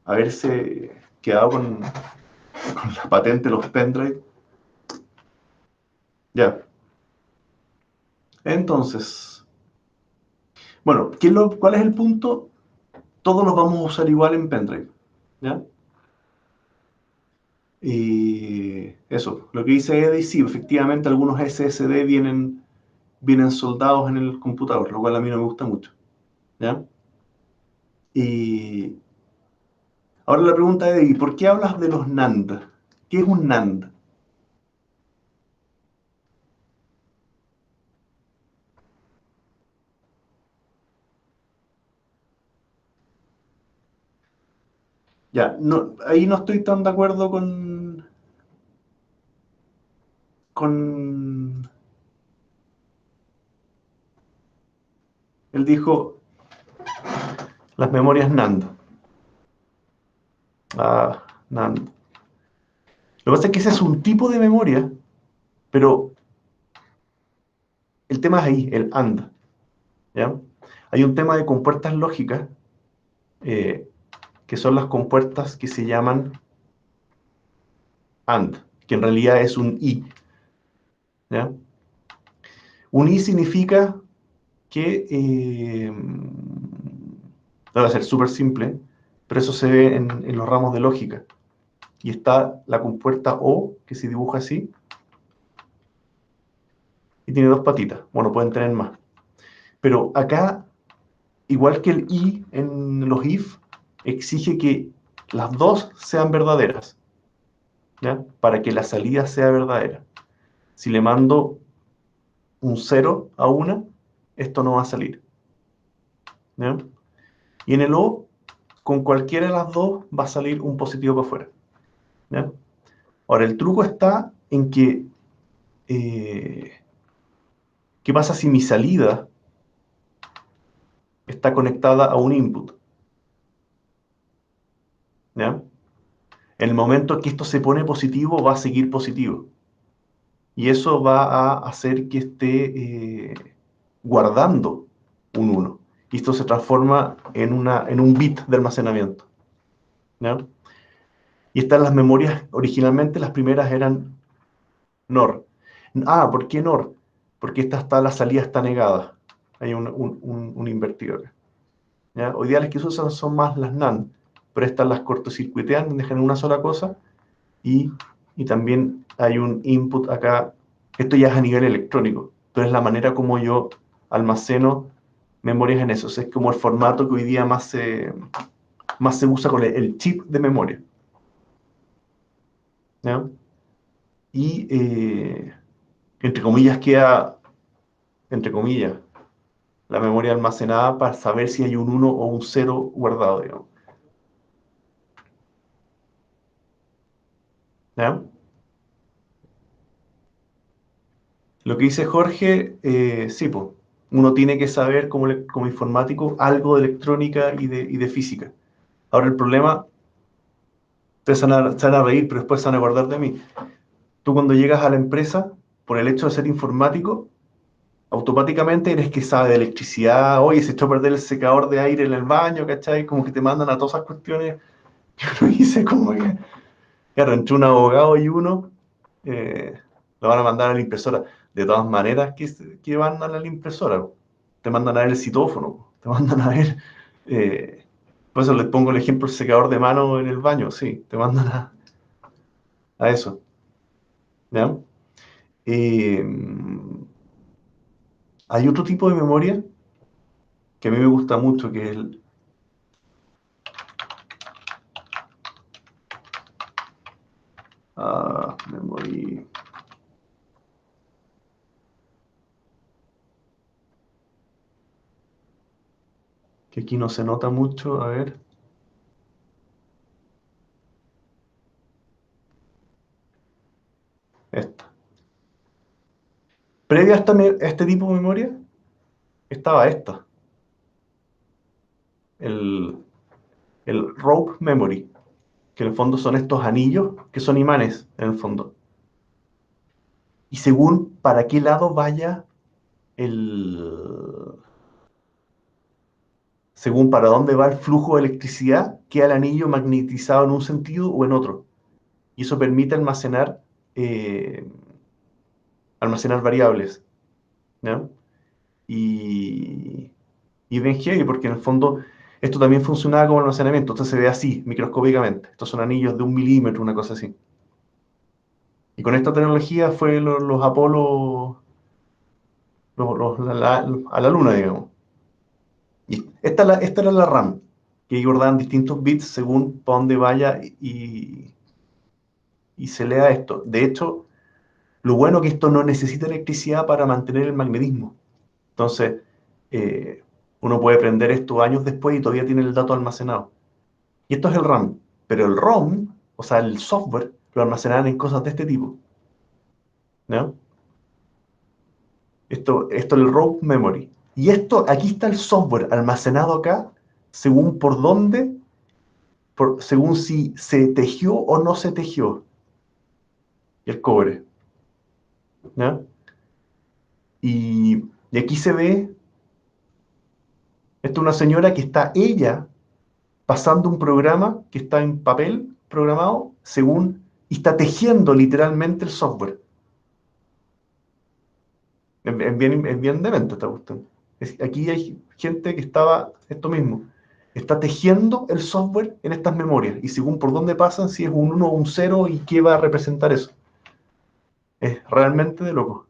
haberse quedado con la patente de los pendrive. Ya. Entonces, bueno, ¿cuál es el punto? Todos los vamos a usar igual en pendrive. ¿Ya? Y eso, lo que dice Eddie, sí, efectivamente algunos SSD vienen soldados en el computador, lo cual a mí no me gusta mucho. ¿Ya? Y ahora la pregunta es, Eddie, ¿por qué hablas de los NAND? ¿Qué es un NAND? Ya, no, ahí no estoy tan de acuerdo con... Él dijo las memorias NAND. NAND. Lo que pasa es que ese es un tipo de memoria, pero el tema es ahí, el AND. ¿Ya? Hay un tema de compuertas lógicas, que son las compuertas que se llaman AND, que en realidad es un I. ¿Ya? Un I significa que, va a ser súper simple, pero eso se ve en los ramos de lógica. Y está la compuerta O, que se dibuja así, y tiene dos patitas. Bueno, pueden tener más. Pero acá, igual que el I en los if, exige que las dos sean verdaderas, ¿ya? Para que la salida sea verdadera. Si le mando un 0 a una, esto no va a salir, ¿ya? Y en el O, con cualquiera de las dos va a salir un positivo para afuera, ¿ya? Ahora, el truco está en que, ¿qué pasa si mi salida está conectada a un input? ¿Ya? En el momento que esto se pone positivo, va a seguir positivo. Y eso va a hacer que esté guardando un 1. Y esto se transforma en un bit de almacenamiento, ¿ya? Y estas las memorias, originalmente las primeras eran NOR. ¿Por qué NOR? Porque la salida está negada. Hay un invertido acá, ¿ya? Hoy día las que se usan son más las NAND, pero estas las cortocircuitean, dejan una sola cosa, y también hay un input acá. Esto ya es a nivel electrónico, pero es la manera como yo almaceno memorias en eso. O sea, es como el formato que hoy día más se usa con el chip de memoria, ¿ya? Y, entre comillas, queda, entre comillas, la memoria almacenada para saber si hay un 1 o un 0 guardado, digamos, ¿ya? Lo que dice Jorge, sí, po, uno tiene que saber como informático algo de electrónica y de física. Ahora el problema, ustedes se van a reír, pero después se van a acordar de mí. Tú cuando llegas a la empresa, por el hecho de ser informático, automáticamente eres que sabe de electricidad. Oye, se echó a perder el secador de aire en el baño, ¿cachai? Como que te mandan a todas esas cuestiones que uno dice como que, claro, entre un abogado y uno, lo van a mandar a la impresora. De todas maneras, ¿qué mandan a la impresora? Te mandan a ver el citófono, te mandan a ver... por eso les pongo el ejemplo, el secador de mano en el baño, sí, te mandan a eso, ¿ya? Eh, Hay otro tipo de memoria que a mí me gusta mucho, que es memory... que aquí no se nota mucho, a ver. Esta. Previa a este tipo de memoria, estaba esta. El, el rope memory, que en el fondo son estos anillos que son imanes, en el fondo. Y según para qué lado vaya el... Según para dónde va el flujo de electricidad, queda el anillo magnetizado en un sentido o en otro. Y eso permite eh, almacenar variables, ¿no? Y, y bien heavy, porque en el fondo esto también funcionaba como almacenamiento. Entonces se ve así, microscópicamente. Estos son anillos de 1 milímetro, una cosa así. Y con esta tecnología fue los Apolo a la luna, digamos. Y esta era la RAM, que guardaban distintos bits según para dónde vaya y se lea esto. De hecho, lo bueno es que esto no necesita electricidad para mantener el magnetismo. Entonces, eh, uno puede prender esto años después y todavía tiene el dato almacenado. Y esto es el RAM. Pero el ROM, o sea, el software, lo almacenaban en cosas de este tipo, ¿Ya? Esto es el rope memory. Y esto, aquí está el software almacenado acá, según por dónde, según si se tejió o no se tejió el cobre. ¿Ya? Y aquí se ve, esto es una señora que está ella pasando un programa que está en papel programado según, y está tejiendo literalmente el software. Es bien demente esta cuestión. Aquí hay gente que estaba, esto mismo, está tejiendo el software en estas memorias y según por dónde pasan, si es un 1 o un 0 y qué va a representar eso. Es realmente de loco.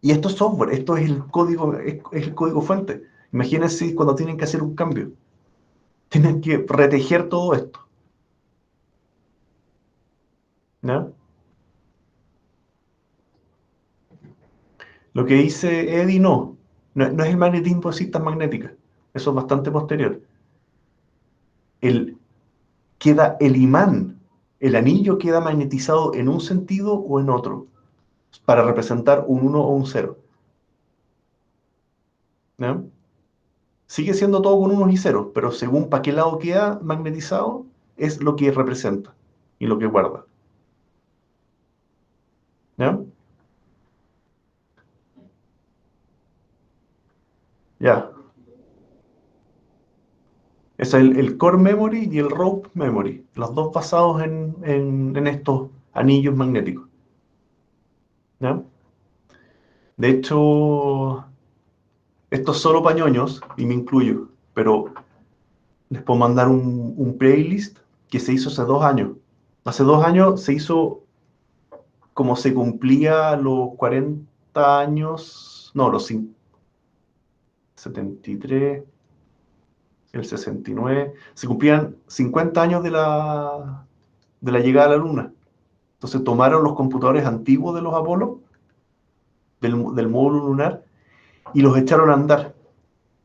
Y esto es software, esto es el código, es el código fuente. Imagínense cuando tienen que hacer un cambio. Tienen que retejer todo esto. ¿Ya? Lo que dice Eddie, no es el magnetismo por cintas magnéticas. Eso es bastante posterior. El, Queda el imán, el anillo queda magnetizado en un sentido o en otro, para representar un 1 o un 0. ¿Ya? Sigue siendo todo con unos y ceros, pero según para qué lado queda magnetizado, es lo que representa y lo que guarda. ¿Ya? Ya. Es el core memory y el rope memory, los dos basados en estos anillos magnéticos. ¿Ya? De hecho, esto es solo pañoños, y me incluyo, pero les puedo mandar un playlist que se hizo hace 2 años. Hace 2 años se hizo como se cumplía los 40 años, no, los 73, el 69, se cumplían 50 años de la llegada a la Luna. Entonces tomaron los computadores antiguos de los Apolo, del módulo lunar, y los echaron a andar.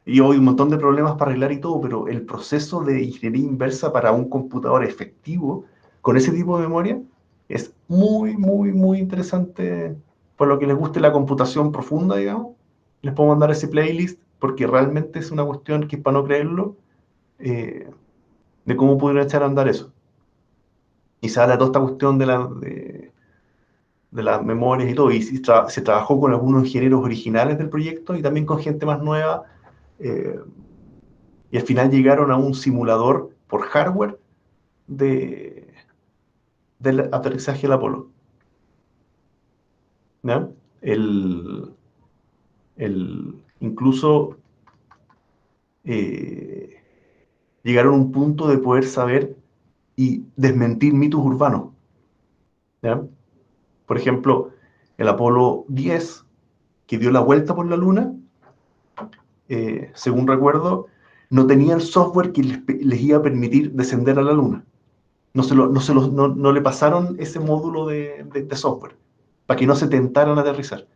Y hoy un montón de problemas para arreglar y todo, pero el proceso de ingeniería inversa para un computador efectivo con ese tipo de memoria es muy, muy, muy interesante. Por lo que les guste la computación profunda, digamos, les puedo mandar ese playlist porque realmente es una cuestión que es para no creerlo, eh, de cómo pudieron echar a andar eso. Y se habla de toda esta cuestión de las memorias y todo, y se trabajó con algunos ingenieros originales del proyecto y también con gente más nueva. eh, y al final llegaron a un simulador por hardware de, del aterrizaje del Apolo. ¿Ya? El, incluso eh, llegaron a un punto de poder saber y desmentir mitos urbanos. ¿Ya? Por ejemplo, el Apolo 10, que dio la vuelta por la Luna, según recuerdo, no tenía el software que les iba a permitir descender a la Luna. No le pasaron ese módulo de software para que no se tentaran a aterrizar.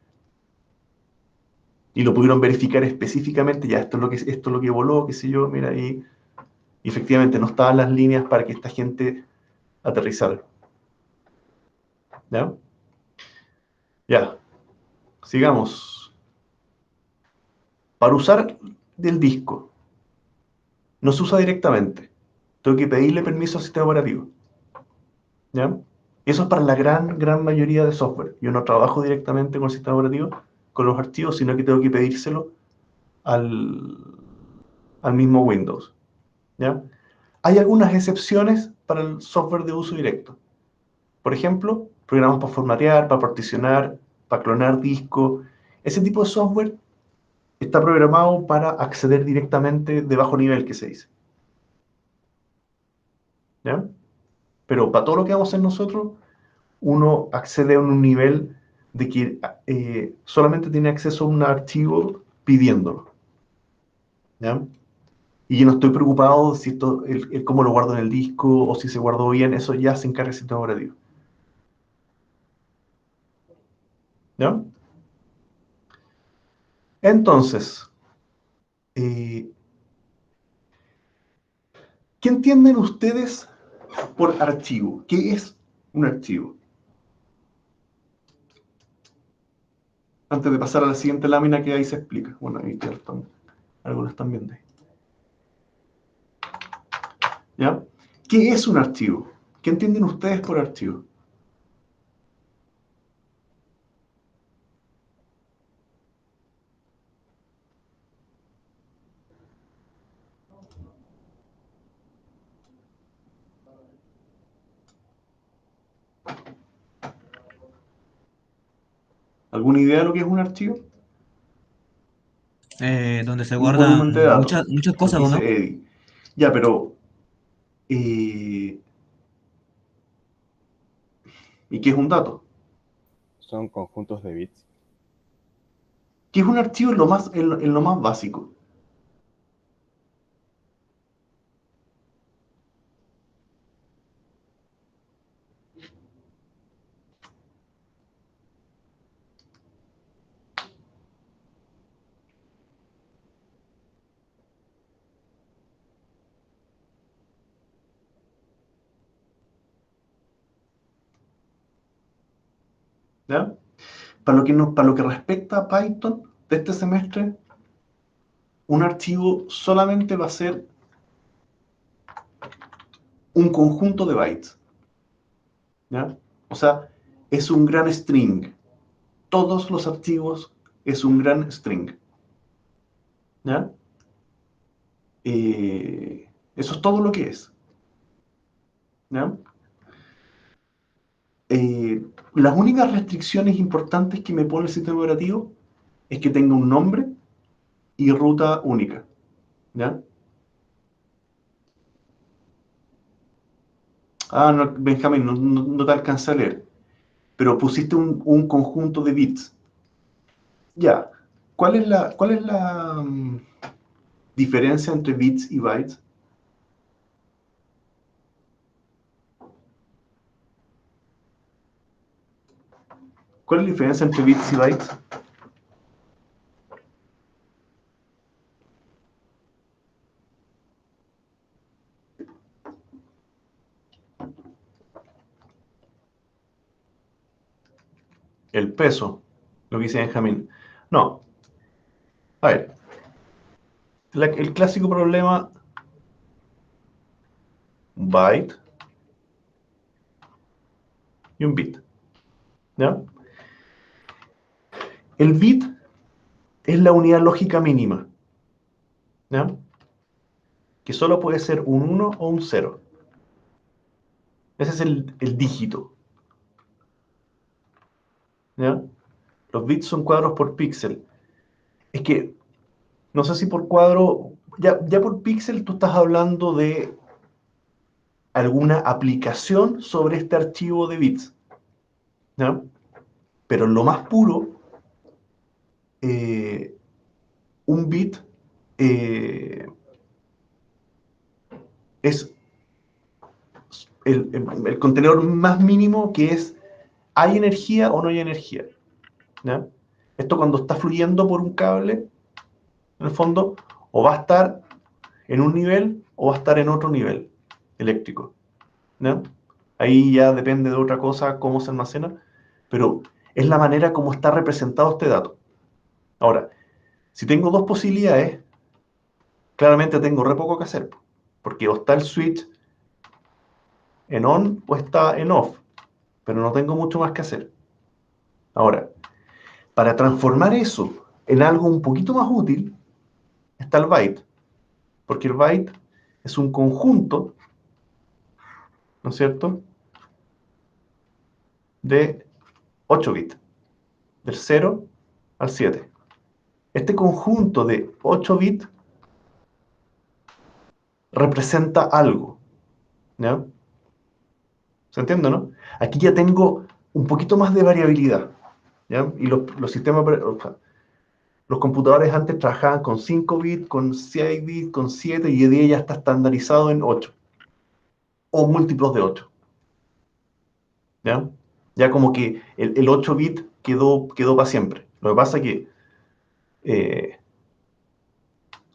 Y lo pudieron verificar específicamente, ya esto es lo que voló, qué sé yo, mira, y efectivamente no estaban las líneas para que esta gente aterrizara. ¿Ya? Ya, sigamos. Para usar el disco, no se usa directamente. Tengo que pedirle permiso al sistema operativo. ¿Ya? Eso es para la gran, gran mayoría de software. Yo no trabajo directamente con el sistema operativo, con los archivos, sino que tengo que pedírselo al, al mismo Windows. ¿Ya? Hay algunas excepciones para el software de uso directo. Por ejemplo, programas para formatear, para particionar, para clonar discos. Ese tipo de software está programado para acceder directamente de bajo nivel, que se dice. ¿Ya? Pero para todo lo que vamos a hacer nosotros, uno accede a un nivel de que solamente tiene acceso a un archivo pidiéndolo. ¿Ya? Y yo no estoy preocupado si esto, cómo lo guardo en el disco o si se guardó bien, eso ya se encarga el sistema operativo. ¿Ya? Entonces, eh, ¿qué entienden ustedes por archivo? ¿Qué es un archivo? Antes de pasar a la siguiente lámina que ahí se explica. Bueno, ahí ya están, algunos están viendo ahí. ¿Ya? ¿Qué es un archivo? ¿Qué entienden ustedes por archivo? ¿Alguna idea de lo que es un archivo?
Donde se
Un volumen de
guardan
datos,
muchas
nos
cosas, ¿o no?
dice Eddie. Ya, pero ¿y qué es un dato?
Son conjuntos de bits.
¿Qué es un archivo en lo más básico? ¿Ya? Para lo que respecta a Python de este semestre, un archivo solamente va a ser un conjunto de bytes. ¿Ya? O sea, es un gran string. Todos los archivos es un gran string. ¿Ya? Eso es todo lo que es. ¿Ya? Las únicas restricciones importantes que me pone el sistema operativo es que tenga un nombre y ruta única. ¿Ya? Ah, no, Benjamín, no te alcancé a leer, pero pusiste un conjunto de bits. Ya. ¿Cuál es la diferencia entre bits y bytes? ¿Cuál es la diferencia entre bits y bytes? El peso, lo que dice Benjamín. No. A ver, el clásico problema, un byte y un bit. ¿Ya? El bit es la unidad lógica mínima. ¿Ya? Que solo puede ser un 1 o un 0. Ese es el dígito. ¿Ya? Los bits son cuadros por píxel. Es que, no sé si por cuadro, ya por píxel tú estás hablando de alguna aplicación sobre este archivo de bits. ¿Ya? Pero en lo más puro, eh, un bit eh, es el contenedor más mínimo que es, ¿hay energía o no hay energía? ¿Ya? Esto cuando está fluyendo por un cable, en el fondo, o va a estar en un nivel o va a estar en otro nivel eléctrico. ¿Ya? Ahí ya depende de otra cosa, cómo se almacena, pero es la manera como está representado este dato. Ahora, si tengo dos posibilidades, claramente tengo re poco que hacer, porque o está el switch en on o está en off, pero no tengo mucho más que hacer. Ahora, para transformar eso en algo un poquito más útil, está el byte, porque el byte es un conjunto, ¿no es cierto?, de 8 bits, del 0 al 7. Este conjunto de 8 bits representa algo, ¿ya? ¿Se entiende, no? Aquí ya tengo un poquito más de variabilidad, ¿ya? Y los sistemas, o sea, los computadores antes trabajaban con 5 bits, con 6 bits, con 7, y hoy día ya está estandarizado en 8, o múltiplos de 8, ¿ya? Ya como que el 8 bit quedó para siempre. Lo que pasa es que eh,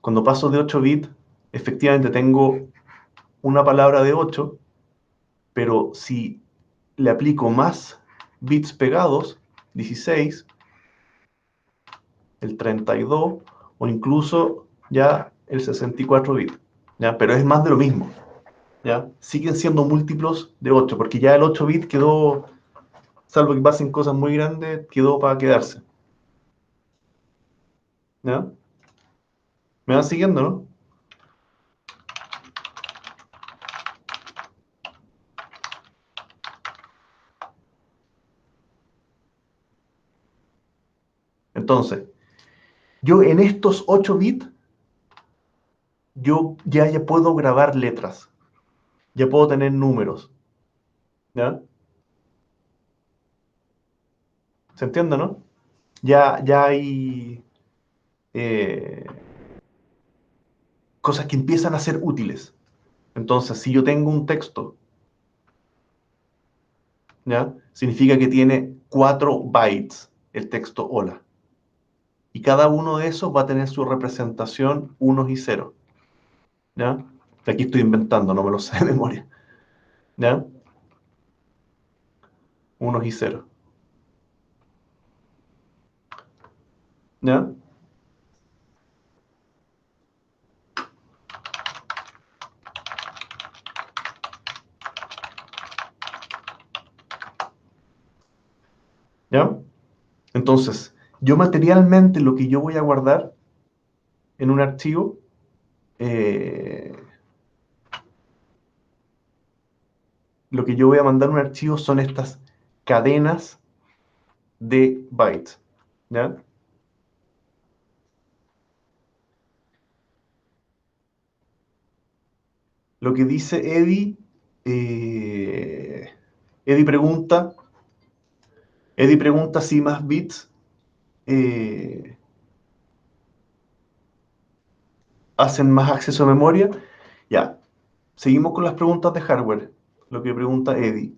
cuando paso de 8 bits, efectivamente tengo una palabra de 8, pero si le aplico más bits pegados, 16, el 32 o incluso ya el 64 bits, ¿ya? Pero es más de lo mismo, ¿ya? Siguen siendo múltiplos de 8, porque ya el 8 bit quedó, salvo que pasen cosas muy grandes, quedó para quedarse, ¿ya? ¿Me van siguiendo, no? Entonces, yo en estos 8 bits, yo ya puedo grabar letras, ya puedo tener números, ¿ya? ¿Se entiende, no? Ya hay eh, cosas que empiezan a ser útiles. Entonces, si yo tengo un texto, ¿ya? Significa que tiene 4 bytes el texto hola. Y cada uno de esos va a tener su representación unos y ceros, ¿ya? Aquí estoy inventando, no me lo sé de memoria, ¿ya? Unos y ceros, ¿ya? ¿Ya? Entonces, yo materialmente lo que yo voy a guardar en un archivo, eh, lo que yo voy a mandar en un archivo son estas cadenas de bytes, ¿ya? Lo que dice Eddie, Eddie pregunta, Eddie pregunta si más bits eh, hacen más acceso a memoria. Ya, seguimos con las preguntas de hardware. Lo que pregunta Eddie.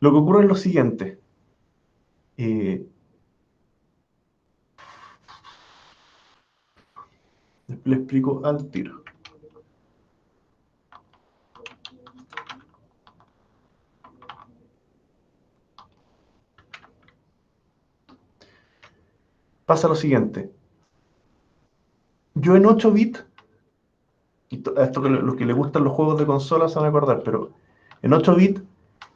Lo que ocurre es lo siguiente. Le explico al tiro. Pasa lo siguiente. Yo en 8 bits, y esto que los que les gustan los juegos de consola se van a acordar, pero en 8 bits,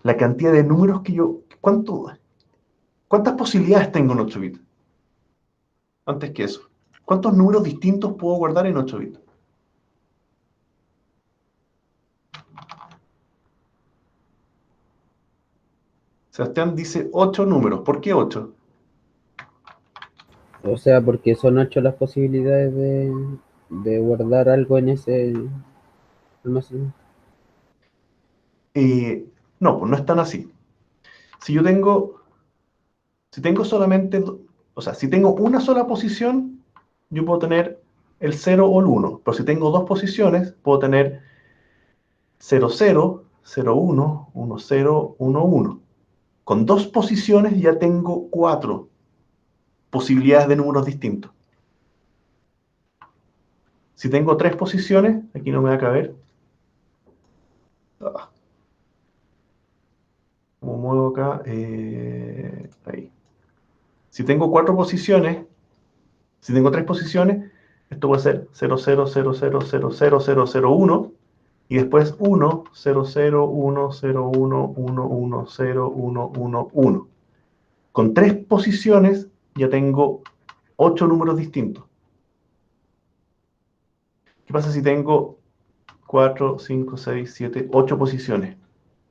la cantidad de números que yo... ¿Cuántas posibilidades tengo en 8 bits? Antes que eso. ¿Cuántos números distintos puedo guardar en 8 bits? Sebastián dice 8 números. ¿Por qué 8?
O sea, porque son 8 las posibilidades de guardar algo en ese almacén.
No, pues no es tan así. Si yo tengo, si tengo solamente, o sea, si tengo una sola posición, yo puedo tener el 0 o el 1. Pero si tengo dos posiciones, puedo tener 0, 0, 0, 1, 1, 0, 1, 1. Con dos posiciones ya tengo 4 posibilidades de números distintos. Si tengo 3 posiciones, aquí no me va a caber. Como muevo acá, ahí. Si tengo 4 posiciones, si tengo 3 posiciones, esto va a ser 0, 0, 0, 0, 0, 0, 0, 0, 1, y después 1, 0, 0, 1, 0, 1, 1, 1, 0, 1, 1, 1. Con 3 posiciones ya tengo 8 números distintos. ¿Qué pasa si tengo 4, 5, 6, 7, 8 posiciones?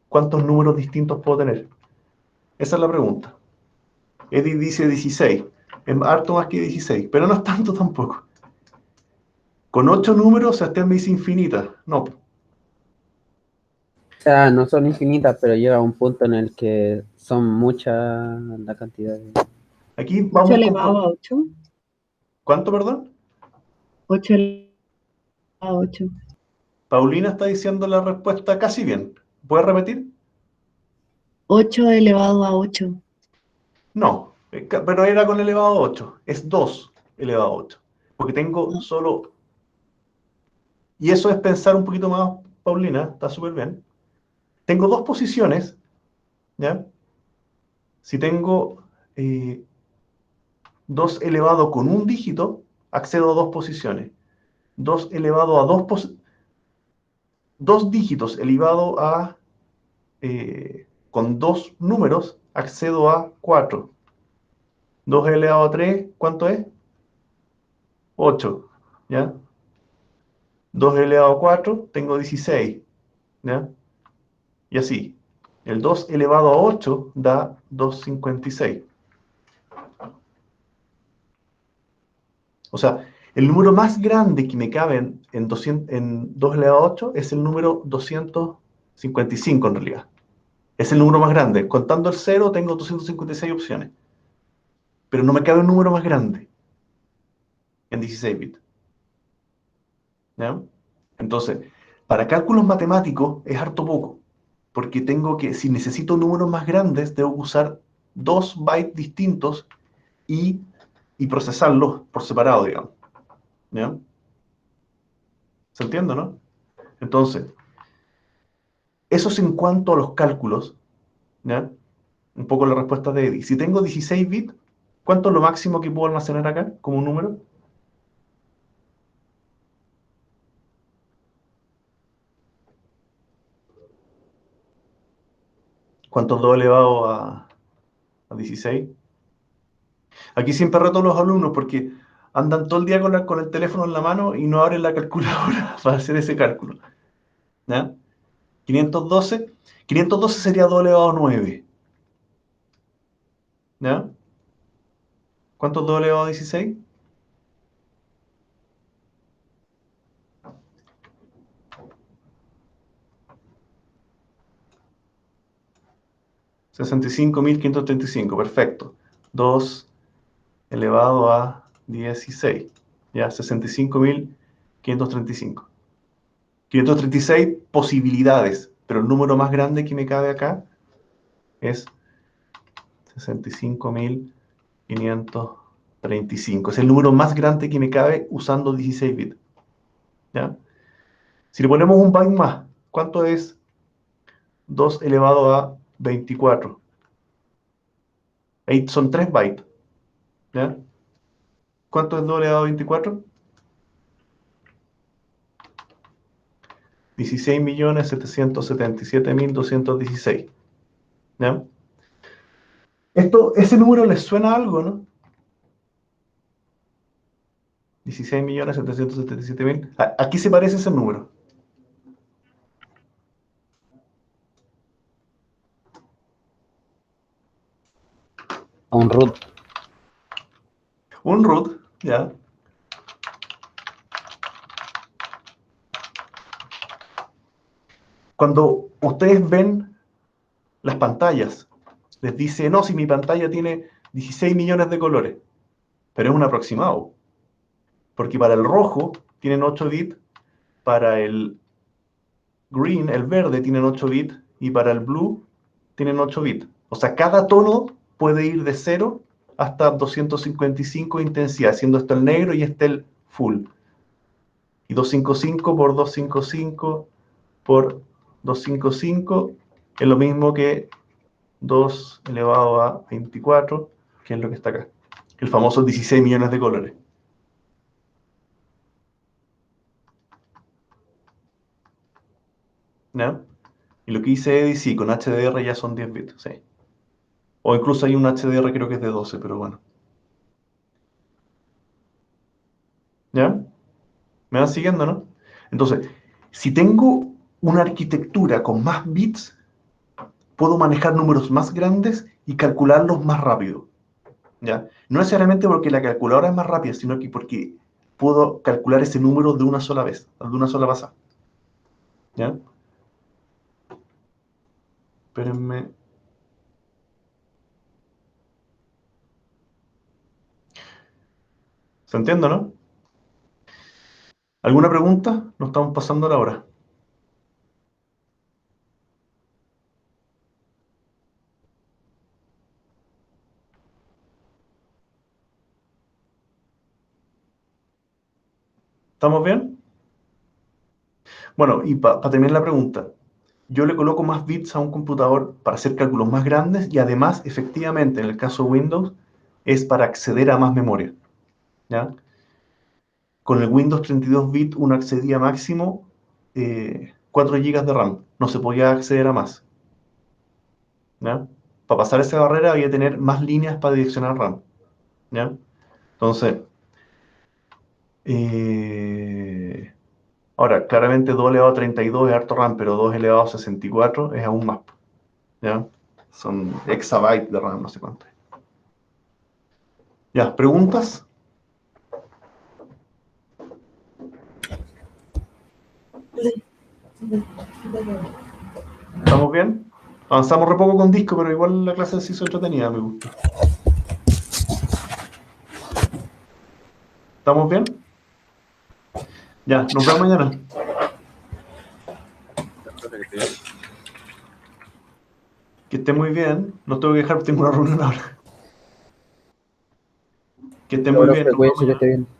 ¿Cuántos números distintos puedo tener? Esa es la pregunta. Eddie dice 16. Es harto más que 16, pero no es tanto tampoco. Con 8 números, Sebastián me dice infinita. No.
O sea, no son infinitas, pero llega un punto en el que son muchas la cantidad de...
Aquí
8
vamos
elevado
con...
a 8.
¿Cuánto, perdón?
8 elevado a 8.
Paulina está diciendo la respuesta casi bien. ¿Puedes repetir?
8 elevado a 8.
No, pero era con elevado a 8. Es 2 elevado a 8. Porque tengo solo... Y eso es pensar un poquito más, Paulina, está súper bien. Tengo dos posiciones, ¿ya? Si tengo 2 elevado con un dígito, accedo a 2 posiciones. 2 elevado a 2 dígitos elevado a con 2 números, accedo a 4. 2 elevado a 3, ¿cuánto es? 8, ¿ya? 2 elevado a 4, tengo 16, ¿ya? Y así. El 2 elevado a 8 da 256. O sea, el número más grande que me cabe en 2 elevado a 8 es el número 255 en realidad. Es el número más grande. Contando el 0 tengo 256 opciones. Pero no me cabe un número más grande en 16 bits. ¿Ya? Entonces, para cálculos matemáticos es harto poco. Porque tengo que, si necesito números más grandes, tengo que usar 2 bytes distintos y, y procesarlos por separado, digamos. ¿Ya? ¿Se entiende, no? Entonces, eso es en cuanto a los cálculos, ¿ya? Un poco la respuesta de Eddie. Si tengo 16 bits, ¿cuánto es lo máximo que puedo almacenar acá como un número? ¿Cuánto es 2 elevado a 16? Aquí siempre reto a los alumnos porque andan todo el día con el teléfono en la mano y no abren la calculadora para hacer ese cálculo. ¿Ya? 512. 512 sería 2 elevado a 9. ¿Ya? ¿Cuánto es 2 elevado a 16? 65.535, perfecto. 2 elevado a 16. Ya, 65.535. 536 posibilidades, pero el número más grande que me cabe acá es 65.535. Es el número más grande que me cabe usando 16 bits. ¿Ya? Si le ponemos un byte más, ¿cuánto es 2 elevado a 24? Ahí son 3 bytes. ¿Ya? ¿Cuánto es 2 elevado a 24? 16.777.216. ¿Ya? Ese número les suena a algo, ¿no? 16.777.000. ¿A qué se parece ese número?
A un root.
Un root, ¿ya? Cuando ustedes ven las pantallas, les dice, no, si mi pantalla tiene 16 millones de colores, pero es un aproximado, porque para el rojo tienen 8 bits, para el green, el verde, tienen 8 bits, y para el blue tienen 8 bits. O sea, cada tono puede ir de 0 hasta 255 de intensidad, siendo esto el negro y este el full. Y 255 por 255 por 255 es lo mismo que 2 elevado a 24, que es lo que está acá. El famoso 16 millones de colores. ¿Ya? Y lo que dice Eddie, sí, con HDR ya son 10 bits, sí. O incluso hay un HDR creo que es de 12, pero bueno. ¿Ya? ¿Me van siguiendo, no? Entonces, si tengo una arquitectura con más bits, puedo manejar números más grandes y calcularlos más rápido. ¿Ya? No necesariamente porque la calculadora es más rápida, sino que porque puedo calcular ese número de una sola vez, de una sola pasada. ¿Ya? Espérenme. ¿Se entiende, no? ¿Alguna pregunta? Nos estamos pasando la hora. ¿Estamos bien? Bueno, y para terminar la pregunta, yo le coloco más bits a un computador para hacer cálculos más grandes y además, efectivamente, en el caso de Windows, es para acceder a más memoria, ¿ya? Con el Windows 32 bit uno accedía máximo 4 GB de RAM, no se podía acceder a más, ¿ya? Para pasar esa barrera había que tener más líneas para direccionar RAM, ¿ya? Entonces, ahora, claramente 2 elevado a 32 es harto RAM, pero 2 elevado a 64 es aún más, ¿ya? Son exabytes de RAM, no sé cuánto. Ya, ¿preguntas? ¿Estamos bien? Avanzamos re poco con disco, pero igual la clase se hizo entretenida, me gusta. ¿Estamos bien? Ya, nos vemos mañana. Que esté muy bien. No tengo que dejar, tengo una reunión ahora. Que esté muy
Ahora
bien. Nos vemos
cuídense que
mañana.
esté bien.